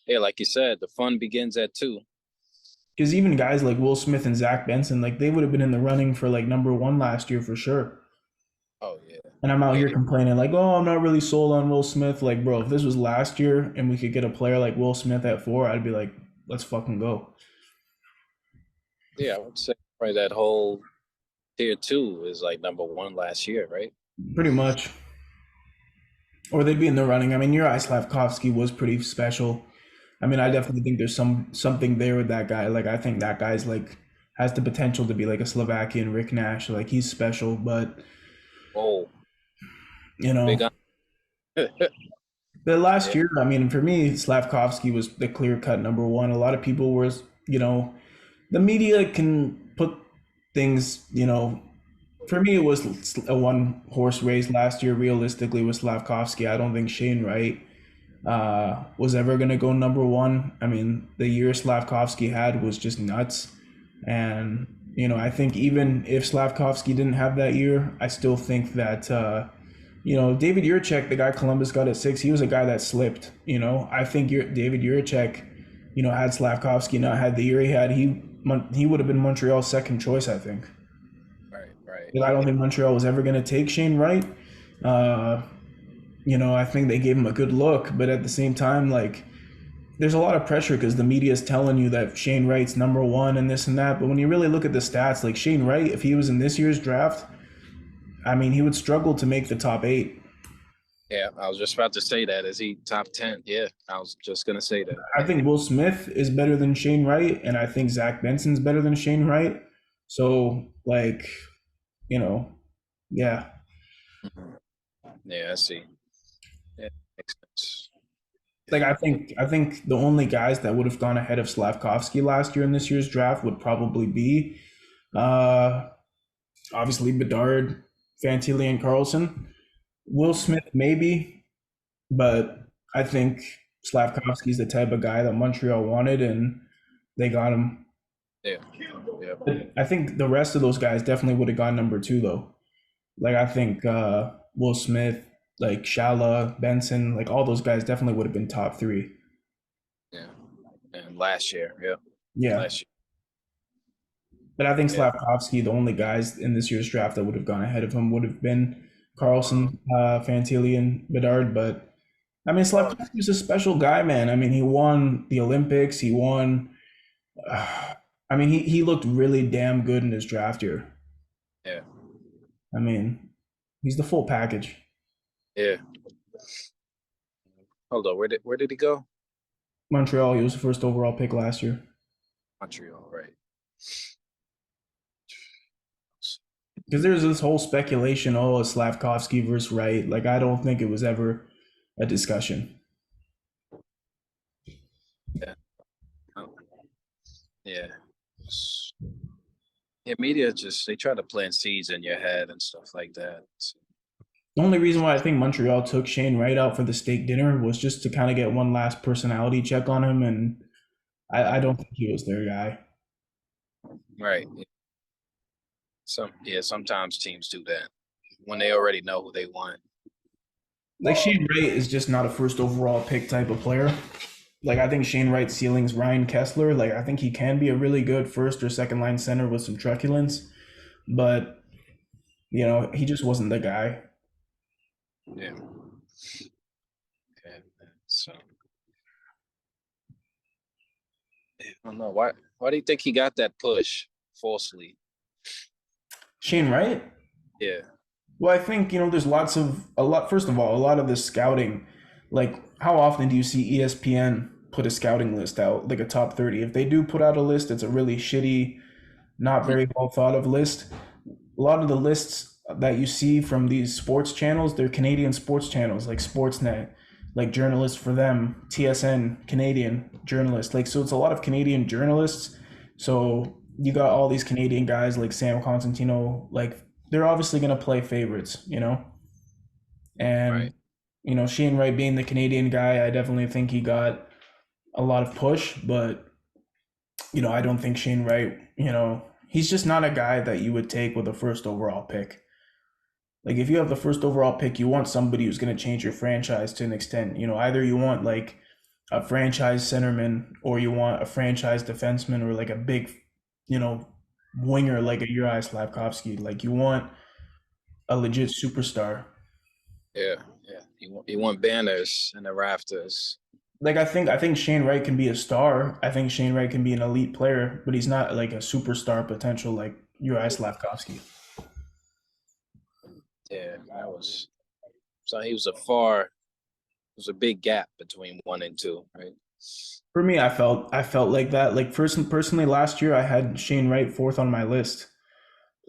Speaker 2: Yeah. Like you said, the fun begins at 2.
Speaker 1: Because even guys like Will Smith and Zach Benson, like they would have been in the running for like number one last year for sure.
Speaker 2: Oh yeah.
Speaker 1: And I'm out
Speaker 2: Yeah.
Speaker 1: here complaining like, oh, I'm not really sold on Will Smith. Like, bro, if this was last year and we could get a player like Will Smith at 4, I'd be like, let's fucking go.
Speaker 2: Yeah. I would say probably that whole tier 2 is like number 1 last year, right?
Speaker 1: Pretty much. Or they'd be in the running. I mean, Uri Slavkovsky was pretty special. I mean, I definitely think there's something there with that guy. Like, I think that guy's like has the potential to be like a Slovakian Rick Nash. Like, he's special, but
Speaker 2: Oh,
Speaker 1: you know,
Speaker 2: big on.
Speaker 1: the last
Speaker 2: Yeah.
Speaker 1: year, I mean, for me, Slavkovsky was the clear cut number one. A lot of people were, the media can put things, for me, it was a one horse race last year, realistically, with Slavkovsky. I don't think Shane Wright was ever going to go number one. I mean, the year Slavkovsky had was just nuts. And, I think even if Slavkovsky didn't have that year, I still think that, David Juracek, the guy Columbus got at 6, he was a guy that slipped. I think David Juracek, had Slavkovsky not had the year he had, he would have been Montreal's second choice, I think.
Speaker 2: Right.
Speaker 1: I don't think Montreal was ever going to take Shane Wright. I think they gave him a good look, but at the same time, like, there's a lot of pressure because the media is telling you that Shane Wright's number one and this and that. But when you really look at the stats, like Shane Wright, if he was in this year's draft, I mean, he would struggle to make the top 8.
Speaker 2: Yeah, I was just about to say that. Is he top 10? Yeah, I was just gonna say that.
Speaker 1: I think Will Smith is better than Shane Wright, and I think Zach Benson's better than Shane Wright. So, like, you know, yeah.
Speaker 2: Mhm. Yeah, I see. Yeah, makes sense.
Speaker 1: Like
Speaker 2: Yeah.
Speaker 1: I think the only guys that would have gone ahead of Slavkovsky last year in this year's draft would probably be uh obviously Bedard, Fantilli, and Carlson. Will Smith maybe, but I think Slavkovsky's the type of guy that Montreal wanted and they got him.
Speaker 2: Yeah. Yeah.
Speaker 1: I think the rest of those guys definitely would have gone number two though. Like I think Will Smith, like Shala, Benson, like all those guys definitely would have been top three.
Speaker 2: Yeah. And last year, yeah.
Speaker 1: Yeah.
Speaker 2: Last
Speaker 1: But I think
Speaker 2: year.
Speaker 1: Slavkovsky, the only guys in this year's draft that would have gone ahead of him would have been Carlson, Fantilli, and Bedard. But I mean, Slavkovsky's a special guy, man. I mean, he won the Olympics. He won. I mean, he looked really damn good in his draft year.
Speaker 2: Yeah.
Speaker 1: I mean, he's the full package.
Speaker 2: Yeah. Hold on. Where did he go?
Speaker 1: Montreal, he was the first overall pick last year.
Speaker 2: Montreal, right.
Speaker 1: Because there's this whole speculation, oh, it's Slavkovsky versus Wright. Like, I don't think it was ever a discussion.
Speaker 2: Yeah. Oh, yeah. Yeah, media just they try to plant seeds in your head and stuff like that. So,
Speaker 1: The only reason why I think Montreal took Shane Wright out for the steak dinner was just to kind of get one last personality check on him, and I don't think he was their guy.
Speaker 2: right. Sometimes teams do that when they already know who they want.
Speaker 1: Like Shane Wright is just not a first overall pick type of player. Like I think Shane Wright's ceiling's Ryan Kessler. Like I think he can be a really good first or second line center with some truculence, but he just wasn't the guy.
Speaker 2: Yeah. Okay. So I don't know why. Why do you think he got that push falsely?
Speaker 1: Shane Wright?
Speaker 2: Yeah.
Speaker 1: Well, I think, there's first of all, a lot of the scouting, like how often do you see ESPN put a scouting list out, like a top 30? If they do put out a list, it's a really shitty, not very well thought of list. A lot of the lists that you see from these sports channels, they're Canadian sports channels like Sportsnet, like journalists for them, TSN, Canadian journalists. Like, so it's a lot of Canadian journalists. So you got all these Canadian guys like Sam Constantino, like they're obviously going to play favorites. And,
Speaker 2: Right.
Speaker 1: Shane Wright being the Canadian guy, I definitely think he got a lot of push, but, I don't think Shane Wright, he's just not a guy that you would take with a first overall pick. Like if you have the first overall pick, you want somebody who's going to change your franchise to an extent. Either you want like a franchise centerman or you want a franchise defenseman or like a big, you know, winger like a Uri Slavkovsky. Like you want a legit superstar.
Speaker 2: Yeah. Yeah. You want banners in the rafters.
Speaker 1: Like I think Shane Wright can be a star. I think Shane Wright can be an elite player, but he's not like a superstar potential like Uri Slavkovsky.
Speaker 2: Yeah. So he was a big gap between one and two, right?
Speaker 1: For me, I felt like that. Like personally, last year I had Shane Wright fourth on my list.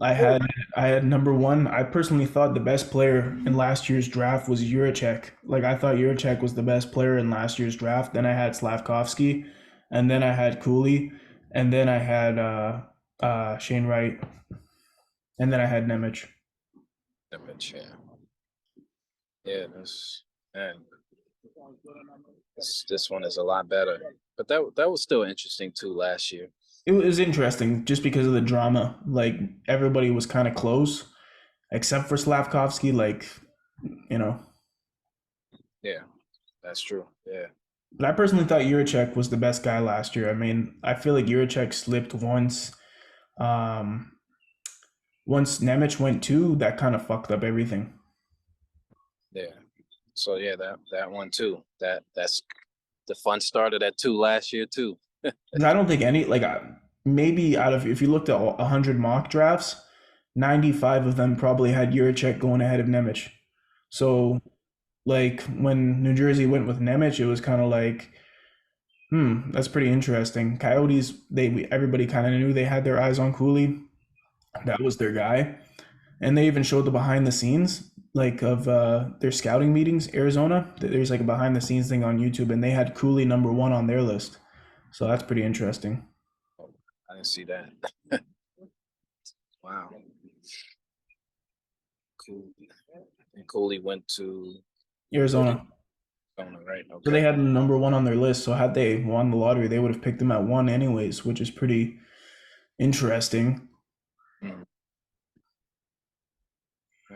Speaker 1: I had I had number one. I personally thought the best player in last year's draft was Juracek. Like I thought Juracek was the best player in last year's draft. Then I had Slavkovsky, and then I had Cooley, and then I had Shane Wright, and then I had Nemec.
Speaker 2: Image, yeah. Yeah, man, this one is a lot better. But that was still interesting too last year.
Speaker 1: It was interesting just because of the drama. Like everybody was kind of close, except for Slavkovsky. Like you know,
Speaker 2: Yeah, that's true. Yeah.
Speaker 1: but I personally thought Juracek was the best guy last year. I mean, I feel like Juracek slipped once. Um, once Nemec went two, that kind of fucked up everything.
Speaker 2: Yeah. So yeah, that one too. That's the fun started at two last year too.
Speaker 1: 'Cause I don't think any like maybe out of if you looked at 100 mock drafts, 95 of them probably had Juracek going ahead of Nemec. So like when New Jersey went with Nemec, it was kind of like, that's pretty interesting. Coyotes, everybody kind of knew they had their eyes on Cooley. That was their guy. And they even showed the behind the scenes like of their scouting meetings. Arizona, there's like a behind the scenes thing on YouTube, and they had Cooley number one on their list. So that's pretty interesting.
Speaker 2: Oh, I didn't see that. Wow. Cool. And Cooley went to
Speaker 1: Arizona.
Speaker 2: Arizona, right?
Speaker 1: So they
Speaker 2: Okay.
Speaker 1: had him number one on their list. So had they won the lottery, they would have picked him at one anyways, which is pretty interesting.
Speaker 2: Mm. I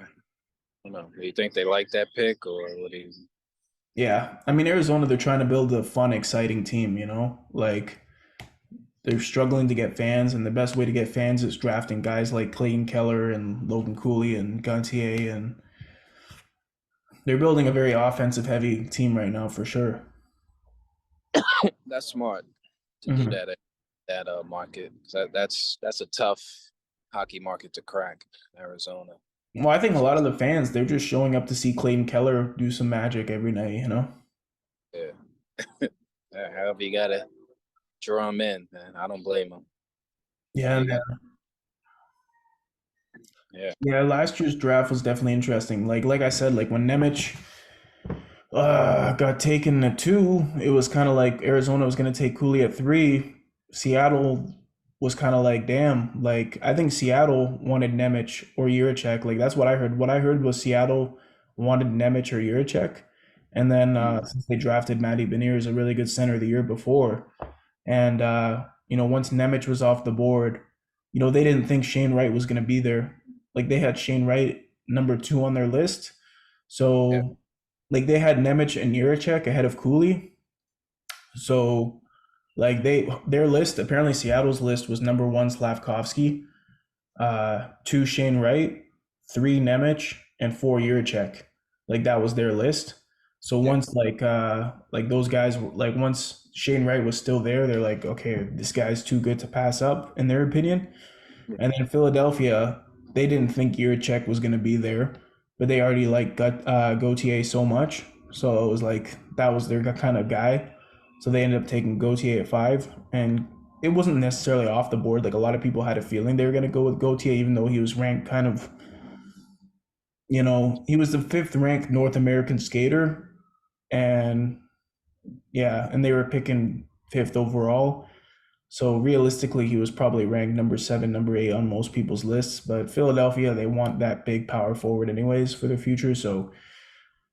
Speaker 2: don't know. Do you think they like that pick, or what do you?
Speaker 1: Yeah. I mean, Arizona, they're trying to build a fun, exciting team, you know? Like they're struggling to get fans, and the best way to get fans is drafting guys like Clayton Keller and Logan Cooley and Gantier, and they're building a very offensive heavy team right now for sure.
Speaker 2: That's smart to do
Speaker 1: Hmm.
Speaker 2: that at that market. That's a tough hockey market to crack, Arizona.
Speaker 1: Well, I think a lot of the fans, they're just showing up to see Clayton Keller do some magic every night, you know?
Speaker 2: Yeah. However, you gotta draw them in, man. I don't blame them.
Speaker 1: Yeah,
Speaker 2: You got, yeah,
Speaker 1: yeah, last year's draft was definitely interesting. Like I said, like when Nemec got taken at two, it was kind of like Arizona was going to take Cooley at three. Seattle was kind of like, damn, like I think Seattle wanted Nemec or Juracek. Like that's what I heard. What I heard was Seattle wanted Nemec or Juracek. And then since they drafted Matty Beniers, a really good center the year before, and once Nemec was off the board, they didn't think Shane Wright was going to be there. Like they had Shane Wright number two on their list,
Speaker 2: yeah,
Speaker 1: so like they had Nemec and Juracek ahead of Cooley. So like their list, apparently Seattle's list was number one Slavkovsky, two Shane Wright, three Nemec, and four Juracek. Like that was their list. So
Speaker 2: yeah,
Speaker 1: once like those guys like once Shane Wright was still there, they're like, okay, this guy's too good to pass up in their opinion.
Speaker 2: yeah,
Speaker 1: And then Philadelphia, they didn't think Juracek was going to be there, but they already got Gauthier so much, so it was like that was their kind of guy. So they ended up taking Gauthier at five, and it wasn't necessarily off the board. Like a lot of people had a feeling they were going to go with Gauthier, even though he was ranked kind of, he was the fifth ranked North American skater, and yeah, and they were picking fifth overall. So realistically, he was probably ranked number seven, number eight on most people's lists. But Philadelphia, they want that big power forward anyways for their future. So,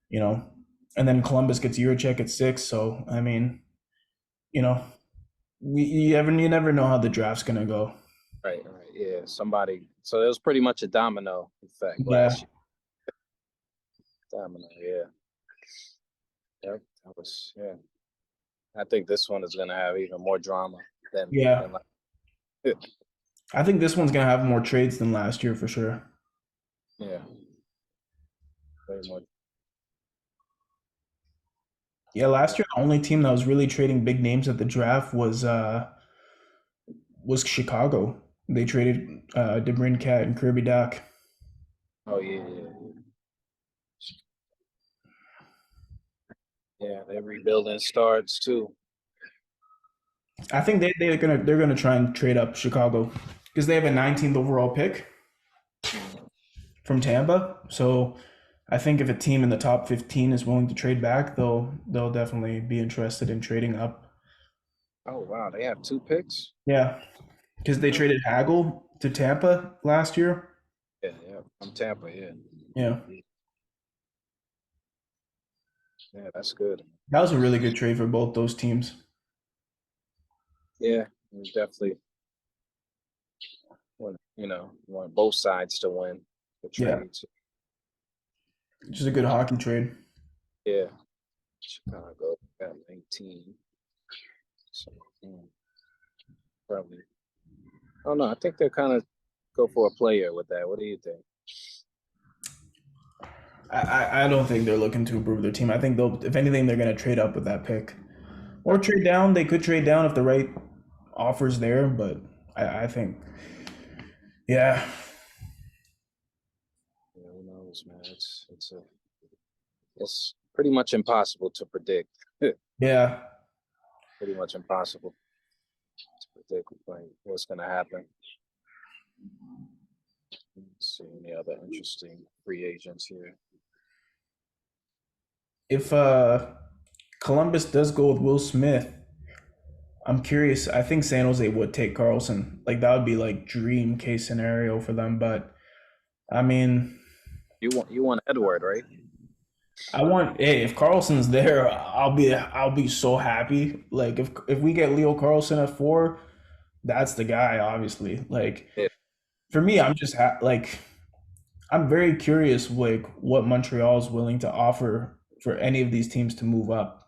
Speaker 1: you know, and then Columbus gets Juracek at six. So I mean, you know, you never know how the draft's gonna go.
Speaker 2: right, yeah. Somebody. So it was pretty much a domino effect
Speaker 1: Yeah,
Speaker 2: last year. Domino, yeah. Yep, that was yeah. I think this one is gonna have even more drama
Speaker 1: yeah.
Speaker 2: than like.
Speaker 1: I think this one's gonna have more trades than last year for sure.
Speaker 2: Yeah, way more.
Speaker 1: Yeah, last year the only team that was really trading big names at the draft was Chicago. They traded DeBrincat and Kirby Doc.
Speaker 2: Oh yeah. Yeah, their rebuilding starts too.
Speaker 1: I think they're gonna try and trade up Chicago because they have a 19th overall pick from Tampa. So I think if a team in the top 15 is willing to trade back, they'll definitely be interested in trading up.
Speaker 2: Oh wow, they have two picks.
Speaker 1: Yeah, because they traded Hagel to Tampa last year.
Speaker 2: Yeah, from Tampa. Yeah,
Speaker 1: Yeah,
Speaker 2: yeah, that's good.
Speaker 1: that was a really good trade for both those teams.
Speaker 2: Yeah, it was definitely want both sides to win the
Speaker 1: Yeah,
Speaker 2: trades.
Speaker 1: just a good hockey trade.
Speaker 2: Yeah, Chicago got 19. So probably. Oh no, I think they'll kind of go for a player with that. What do you think?
Speaker 1: I don't think they're looking to improve their team. I think they'll, if anything, they're going to trade up with that pick or trade down. They could trade down if the right offers there, but I think, yeah,
Speaker 2: Yeah, who knows, man? It's pretty much impossible to predict.
Speaker 1: yeah.
Speaker 2: Pretty much impossible to predict like what's gonna happen. Let's see. any other interesting free agents here.
Speaker 1: If Columbus does go with Will Smith, I'm curious. I think San Jose would take Carlson. Like that would be like dream case scenario for them. But I mean,
Speaker 2: You want Edward, right?
Speaker 1: I want. Hey, if Carlson's there, I'll be so happy. Like if we get Leo Carlsson at 4, that's the guy. Obviously, like
Speaker 2: Yeah,
Speaker 1: for me, I'm just like I'm very curious like what Montreal is willing to offer for any of these teams to move up.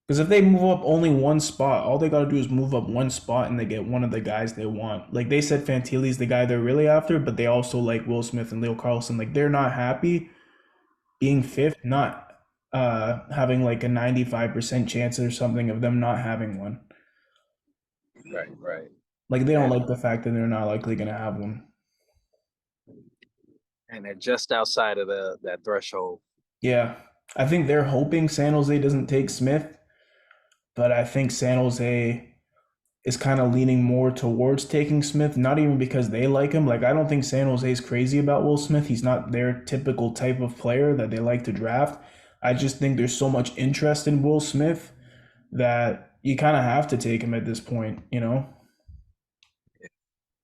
Speaker 1: Because if they move up only one spot, all they got to do is move up one spot and they get one of the guys they want. Like they said, Fantilli's the guy they're really after, but they also like Will Smith and Leo Carlsson. Like they're not happy being fifth, not having like a 95% chance or something of them not having one.
Speaker 2: right.
Speaker 1: Like they don't
Speaker 2: And
Speaker 1: like the fact that they're not likely going to have one.
Speaker 2: and they're just outside of that threshold.
Speaker 1: Yeah. I think they're hoping San Jose doesn't take Smith, but I think San Jose is kind of leaning more towards taking Smith, not even because they like him. Like, I don't think San Jose is crazy about Will Smith. He's not their typical type of player that they like to draft. I just think there's so much interest in Will Smith that you kind of have to take him at this point, you know?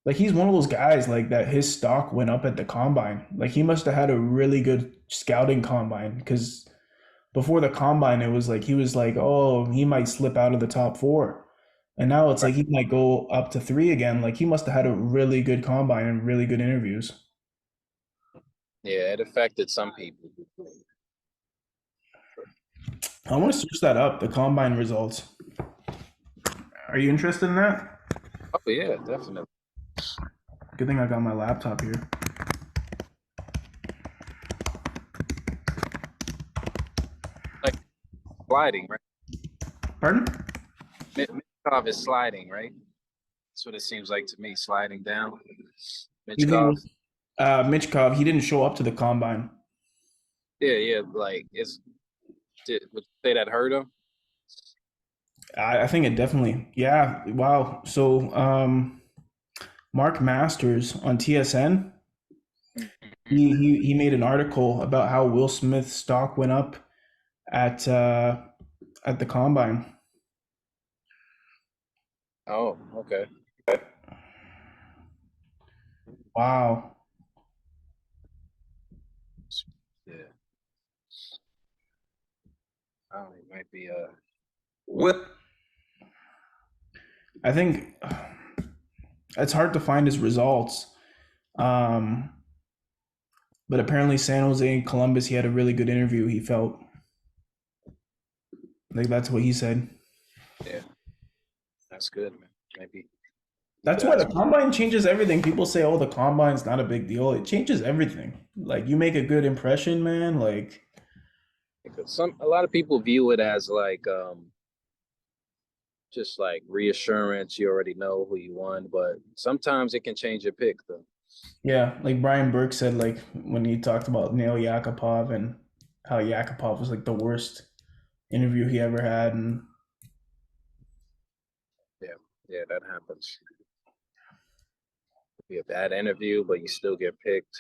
Speaker 1: Like, he's one of those guys, like, that his stock went up at the combine. Like, he must have had a really good scouting combine because before the combine, it was like, he was like, oh, he might slip out of the top 4. And now it's
Speaker 2: Right.
Speaker 1: like he might go up to 3 again. Like he must have had a really good combine and really good interviews.
Speaker 2: Yeah, it affected some people.
Speaker 1: I want to search that up, the combine results. Are you interested in that?
Speaker 2: Oh yeah, definitely.
Speaker 1: Good thing I got my laptop here.
Speaker 2: Like sliding, right?
Speaker 1: Pardon?
Speaker 2: Michkov is sliding, right? That's what it seems like to me, sliding down.
Speaker 1: You
Speaker 2: Michkov.
Speaker 1: think Michkov, he didn't show up to the combine.
Speaker 2: Yeah. Like would you say that hurt him?
Speaker 1: I think it definitely, yeah. Wow. So Mark Masters on TSN, he made an article about how Will Smith's stock went up at the combine.
Speaker 2: Oh, okay.
Speaker 1: Wow.
Speaker 2: Yeah. Oh, it might be
Speaker 1: What? I think it's hard to find his results. Um, but apparently San Jose and Columbus, he had a really good interview, he felt. Like that's what he said.
Speaker 2: yeah, that's good, man. Maybe you
Speaker 1: That's why
Speaker 2: guys
Speaker 1: the combine changes everything. People say, "Oh, the combine's not a big deal." It changes everything. Like you make a good impression, man. Like
Speaker 2: because a lot of people view it as like just like reassurance. You already know who you won, but sometimes it can change your pick though.
Speaker 1: yeah, like Brian Burke said, like when he talked about Neil Yakupov and how Yakupov was like the worst interview he ever had, and
Speaker 2: Yeah, that happens. It'd be a bad interview, but you still get picked.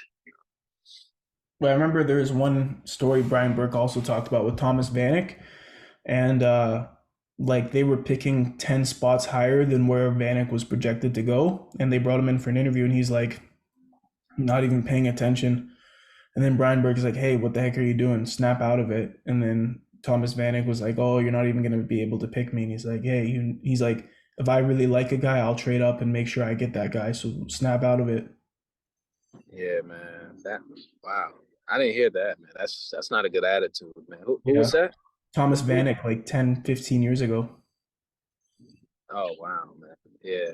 Speaker 1: but I remember there was one story Brian Burke also talked about with Thomas Vanek, and like they were picking 10 spots higher than where Vanek was projected to go, and they brought him in for an interview, and he's like not even paying attention. And then Brian Burke is like, "Hey, what the heck are you doing? Snap out of it." And then Thomas Vanek was like, "Oh, you're not even going to be able to pick me." And he's like, "Hey," he's like, "If I really like a guy, I'll trade up and make sure I get that guy. So snap out of it."
Speaker 2: Yeah, man. That wow. I didn't hear that, man. That's not a good attitude, man. Who
Speaker 1: Yeah.
Speaker 2: was that?
Speaker 1: Thomas Vanek, like 10, 15 years ago.
Speaker 2: Oh wow, man. Yeah.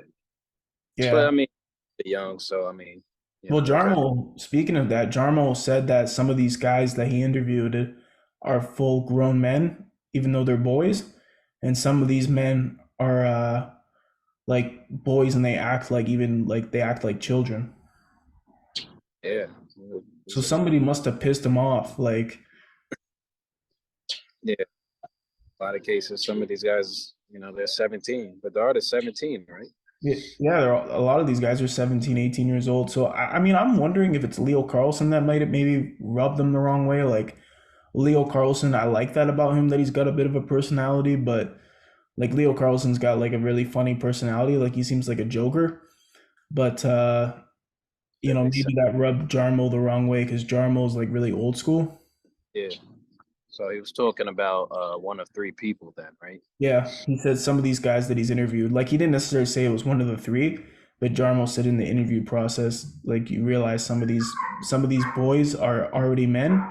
Speaker 2: But
Speaker 1: Yeah.
Speaker 2: I mean, they're young, so I mean,
Speaker 1: Well,
Speaker 2: they try.
Speaker 1: Jarmo, speaking of that, Jarmo said that some of these guys that he interviewed are full grown men, even though they're boys. And some of these men are like boys and they act like even like they act like children.
Speaker 2: Yeah.
Speaker 1: So somebody must have pissed him off. Like,
Speaker 2: Yeah. A lot of cases, some of these guys, they're 17. Bedard is 17, right?
Speaker 1: Yeah, a lot of these guys are 17, 18 years old. So I mean, I'm wondering if it's Leo Carlsson that might have maybe rubbed them the wrong way. Like Leo Carlsson, I like that about him that he's got a bit of a personality, but like Leo Carlsson's got like a really funny personality. Like he seems like a joker, but
Speaker 2: That makes sense.
Speaker 1: maybe that rubbed Jarmo the wrong way because Jarmo's like really old school.
Speaker 2: Yeah. So he was talking about one of three people then, right?
Speaker 1: Yeah, he said some of these guys that he's interviewed, like he didn't necessarily say it was one of the three, but Jarmo said in the interview process, like you realize some of these boys are already men,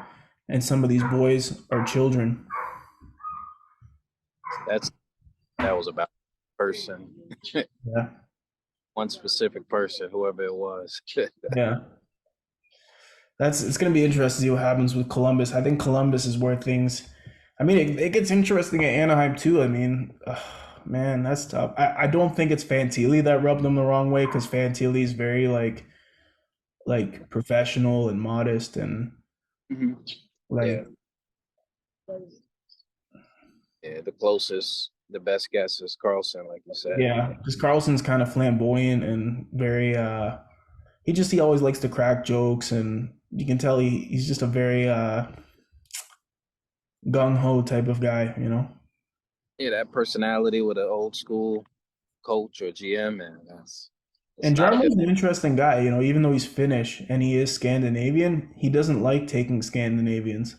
Speaker 1: and some of these boys are children.
Speaker 2: That's that was about person,
Speaker 1: Yeah,
Speaker 2: one specific person, whoever it was.
Speaker 1: yeah. It's gonna be interesting to see what happens with Columbus. I think Columbus is where things. I mean, it gets interesting at Anaheim too. I mean, man, that's tough. I don't think it's Fantilli that rubbed them the wrong way because Fantilli is very like professional and modest and
Speaker 2: Mhm.
Speaker 1: like
Speaker 2: Yeah, yeah. The closest, the best guess is Carlson, like you said.
Speaker 1: yeah, because Carlson's kind of flamboyant and very he always likes to crack jokes and you can tell he's just a very gung ho type of guy.
Speaker 2: Yeah, that personality with an old school coach or GM, and it's
Speaker 1: And
Speaker 2: not a good.
Speaker 1: Jarmo's an interesting guy, even though he's Finnish and he is Scandinavian, he doesn't like taking Scandinavians.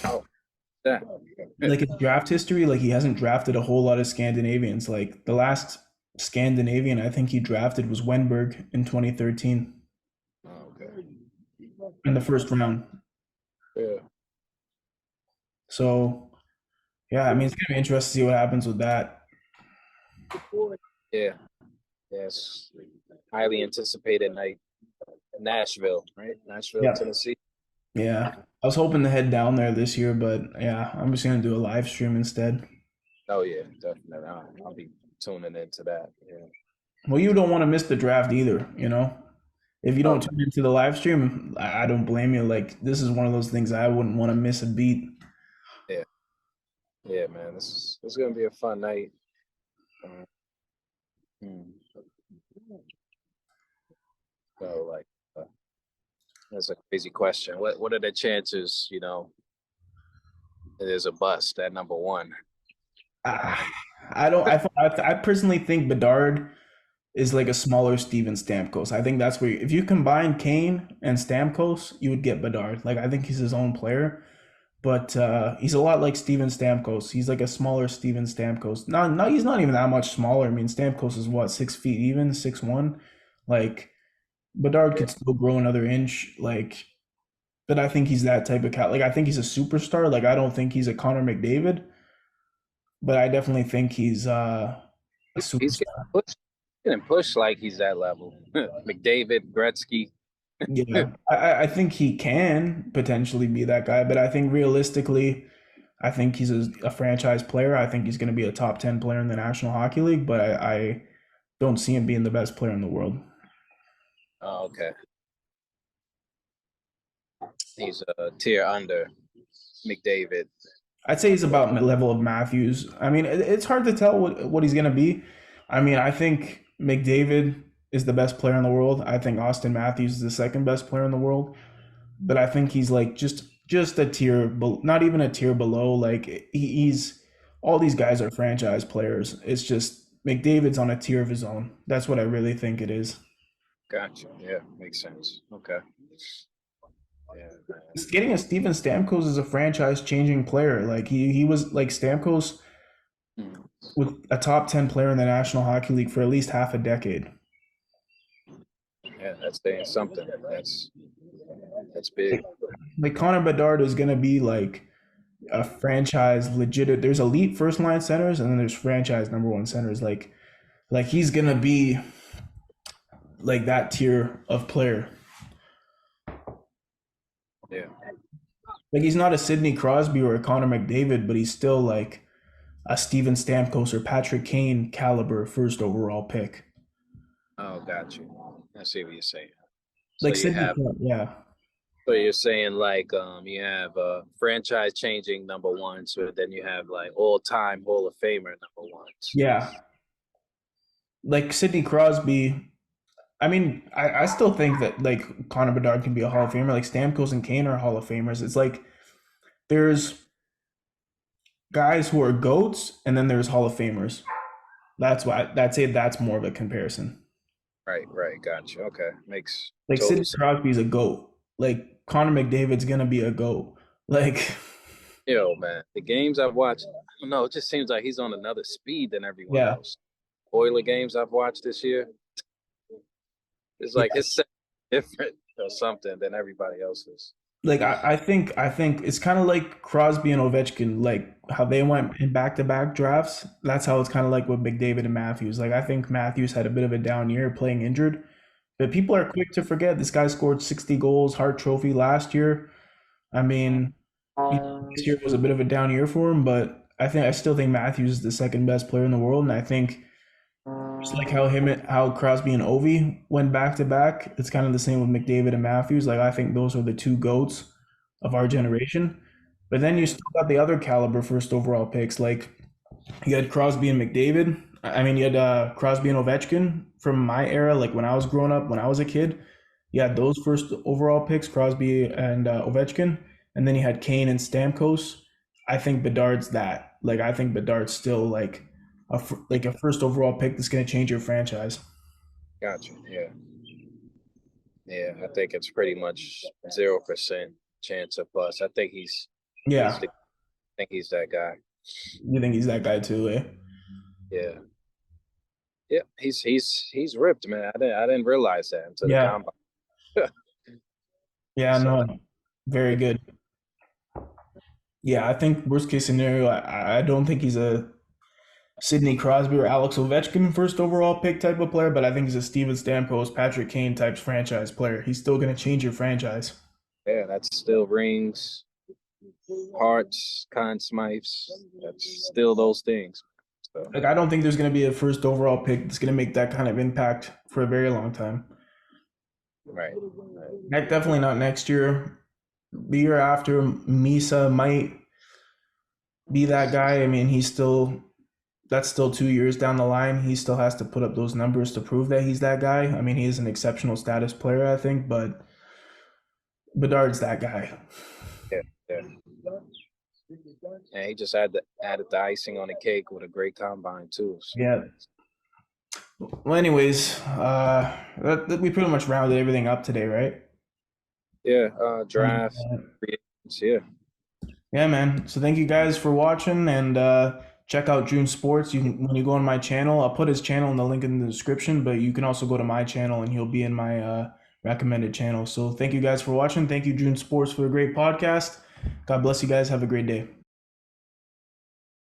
Speaker 2: Oh, that.
Speaker 1: Like his draft history, like he hasn't drafted a whole lot of Scandinavians. Like the last Scandinavian I think he drafted was Wenberg in 2013
Speaker 2: Oh, okay.
Speaker 1: in the first round.
Speaker 2: Yeah.
Speaker 1: So yeah, I mean it's gonna be interesting to see what happens with that.
Speaker 2: Yeah. Yes. Highly anticipated night. Nashville, right? Nashville,
Speaker 1: Yeah.
Speaker 2: Tennessee.
Speaker 1: Yeah. I was hoping to head down there this year, but yeah, I'm just gonna do a live stream instead.
Speaker 2: Oh yeah, definitely. I'll be tuning into that. Yeah.
Speaker 1: Well, you don't want to miss the draft either. If you
Speaker 2: Oh
Speaker 1: don't tune into the live stream, I don't blame you. Like this is one of those things I wouldn't want to miss a beat.
Speaker 2: yeah, yeah, man. This is gonna be a fun night. Um, hmm. So like, uh, that's a crazy question. What are the chances? It is a bust at number one.
Speaker 1: I, I don't. I personally think Bedard is like a smaller Steven Stamkos. I think that's where if you combine Kane and Stamkos, you would get Bedard. Like I think he's his own player, but he's a lot like Steven Stamkos. He's like a smaller Steven Stamkos. Not he's not even that much smaller. I mean, Stamkos is what 6 feet even 6'1". Like Bedard
Speaker 2: Yeah,
Speaker 1: could still grow another inch. But I think he's that type of cat. Like I think he's a superstar. Like I don't think he's a Connor McDavid, but I definitely think he's a
Speaker 2: he's getting
Speaker 1: superstar.
Speaker 2: pushed. Getting pushed like he's that level. McDavid, Gretzky.
Speaker 1: Yeah, I think he can potentially be that guy, but I think realistically, I think he's a franchise player. I think he's going to be a top 10 player in the National Hockey League, but I don't see him being the best player in the world.
Speaker 2: Oh, okay. He's a tier under McDavid.
Speaker 1: I'd say he's about the level of Matthews. I mean, it's hard to tell what he's going to be. I mean, I think McDavid is the best player in the world. I think Austin Matthews is the second best player in the world. But I think he's like just a tier, not even a tier below. Like he's all these guys are franchise players. It's just McDavid's on a tier of his own. That's what I really think it is.
Speaker 2: Gotcha. Yeah, makes sense. Okay. Yeah, man.
Speaker 1: Just getting a Steven Stamkos is a franchise changing player. Like he was like Stamkos
Speaker 2: Hmm.
Speaker 1: with a top 10 player in the National Hockey League for at least half a decade.
Speaker 2: Yeah, that's saying something. That's big.
Speaker 1: Like Connor Bedard is gonna be like a franchise legit. There's elite first line centers and then there's franchise number one centers. Like he's gonna be like that tier of player.
Speaker 2: Yeah.
Speaker 1: Like he's not a Sidney Crosby or a Connor McDavid, but he's still like a Steven Stamkos or Patrick Kane caliber first overall pick.
Speaker 2: Oh, got you. I see what you're saying. So
Speaker 1: Like
Speaker 2: you
Speaker 1: Sidney,
Speaker 2: have
Speaker 1: yeah,
Speaker 2: so you're saying like you have franchise changing number one, so then you have like all time Hall of Famer number ones.
Speaker 1: yeah. like Sidney Crosby. I mean, I still think that like Connor Bedard can be a Hall of Famer. Like Stamkos and Kane are Hall of Famers. It's like there's guys who are goats, and then there's Hall of Famers. That's more of a comparison.
Speaker 2: Right. Gotcha. Okay, makes
Speaker 1: Like
Speaker 2: total
Speaker 1: Sidney
Speaker 2: sense.
Speaker 1: Crosby's a goat. Like Connor McDavid's gonna be a goat. Like
Speaker 2: Yo, man, the games I've watched, I don't know. It just seems like he's on another speed than everyone
Speaker 1: yeah,
Speaker 2: else. Oiler games I've watched this year, it's like
Speaker 1: yeah.
Speaker 2: his set different or something than everybody else's.
Speaker 1: Like I think it's kind of like Crosby and Ovechkin, like how they went in back-to-back drafts. That's how it's kind of like with McDavid and Matthews. Like I think Matthews had a bit of a down year playing injured, but people are quick to forget this guy scored 60 goals, Hart Trophy last year. I mean, this year was a bit of a down year for him, but I still think Matthews is the second best player in the world, and I think just like how Crosby and Ovi went back to back, it's kind of the same with McDavid and Matthews. Like I think those are the two goats of our generation. But then you still got the other caliber first overall picks. Like you had Crosby and McDavid. I mean, you had Crosby and Ovechkin from my era, like when I was growing up, when I was a kid. You had those first overall picks, Crosby and Ovechkin, and then you had Kane and Stamkos. I think Bedard's that. Like I think Bedard's still like a first overall pick that's going to change your franchise.
Speaker 2: Gotcha. Yeah. Yeah. I think it's pretty much 0% chance of bust. I think he's
Speaker 1: Yeah,
Speaker 2: the I think he's that guy.
Speaker 1: you think he's that guy too, eh?
Speaker 2: Yeah. Yeah. He's ripped, man. I didn't realize that until the
Speaker 1: Yeah,
Speaker 2: combine.
Speaker 1: yeah,
Speaker 2: So
Speaker 1: no, very good. Yeah, I think worst case scenario, I don't think he's a Sidney Crosby or Alex Ovechkin first overall pick type of player, but I think he's a Steven Stamkos, Patrick Kane type franchise player. He's still going to change your franchise.
Speaker 2: yeah, that's still rings, hearts, Conn Smythes. That's still those things. So
Speaker 1: Like, I don't think there's going to be a first overall pick that's going to make that kind of impact for a very long time.
Speaker 2: right.
Speaker 1: Definitely not next year. The year after, Misa might be that guy. I mean, that's still 2 years down the line. He still has to put up those numbers to prove that he's that guy. I mean, he is an exceptional status player, I think, but Bedard's that guy.
Speaker 2: Yeah, yeah. And he just added the icing on the cake with a great combine too. So
Speaker 1: Yeah. Well, anyways, we pretty much rounded everything up today, right?
Speaker 2: yeah, draft, free agents, yeah.
Speaker 1: Yeah, man. So thank you guys for watching, and check out June Sports. You can when you go on my channel, I'll put his channel in the link in the description, but you can also go to my channel and he'll be in my recommended channel. So thank you guys for watching. Thank you, June Sports, for a great podcast. God bless you guys. Have a great day.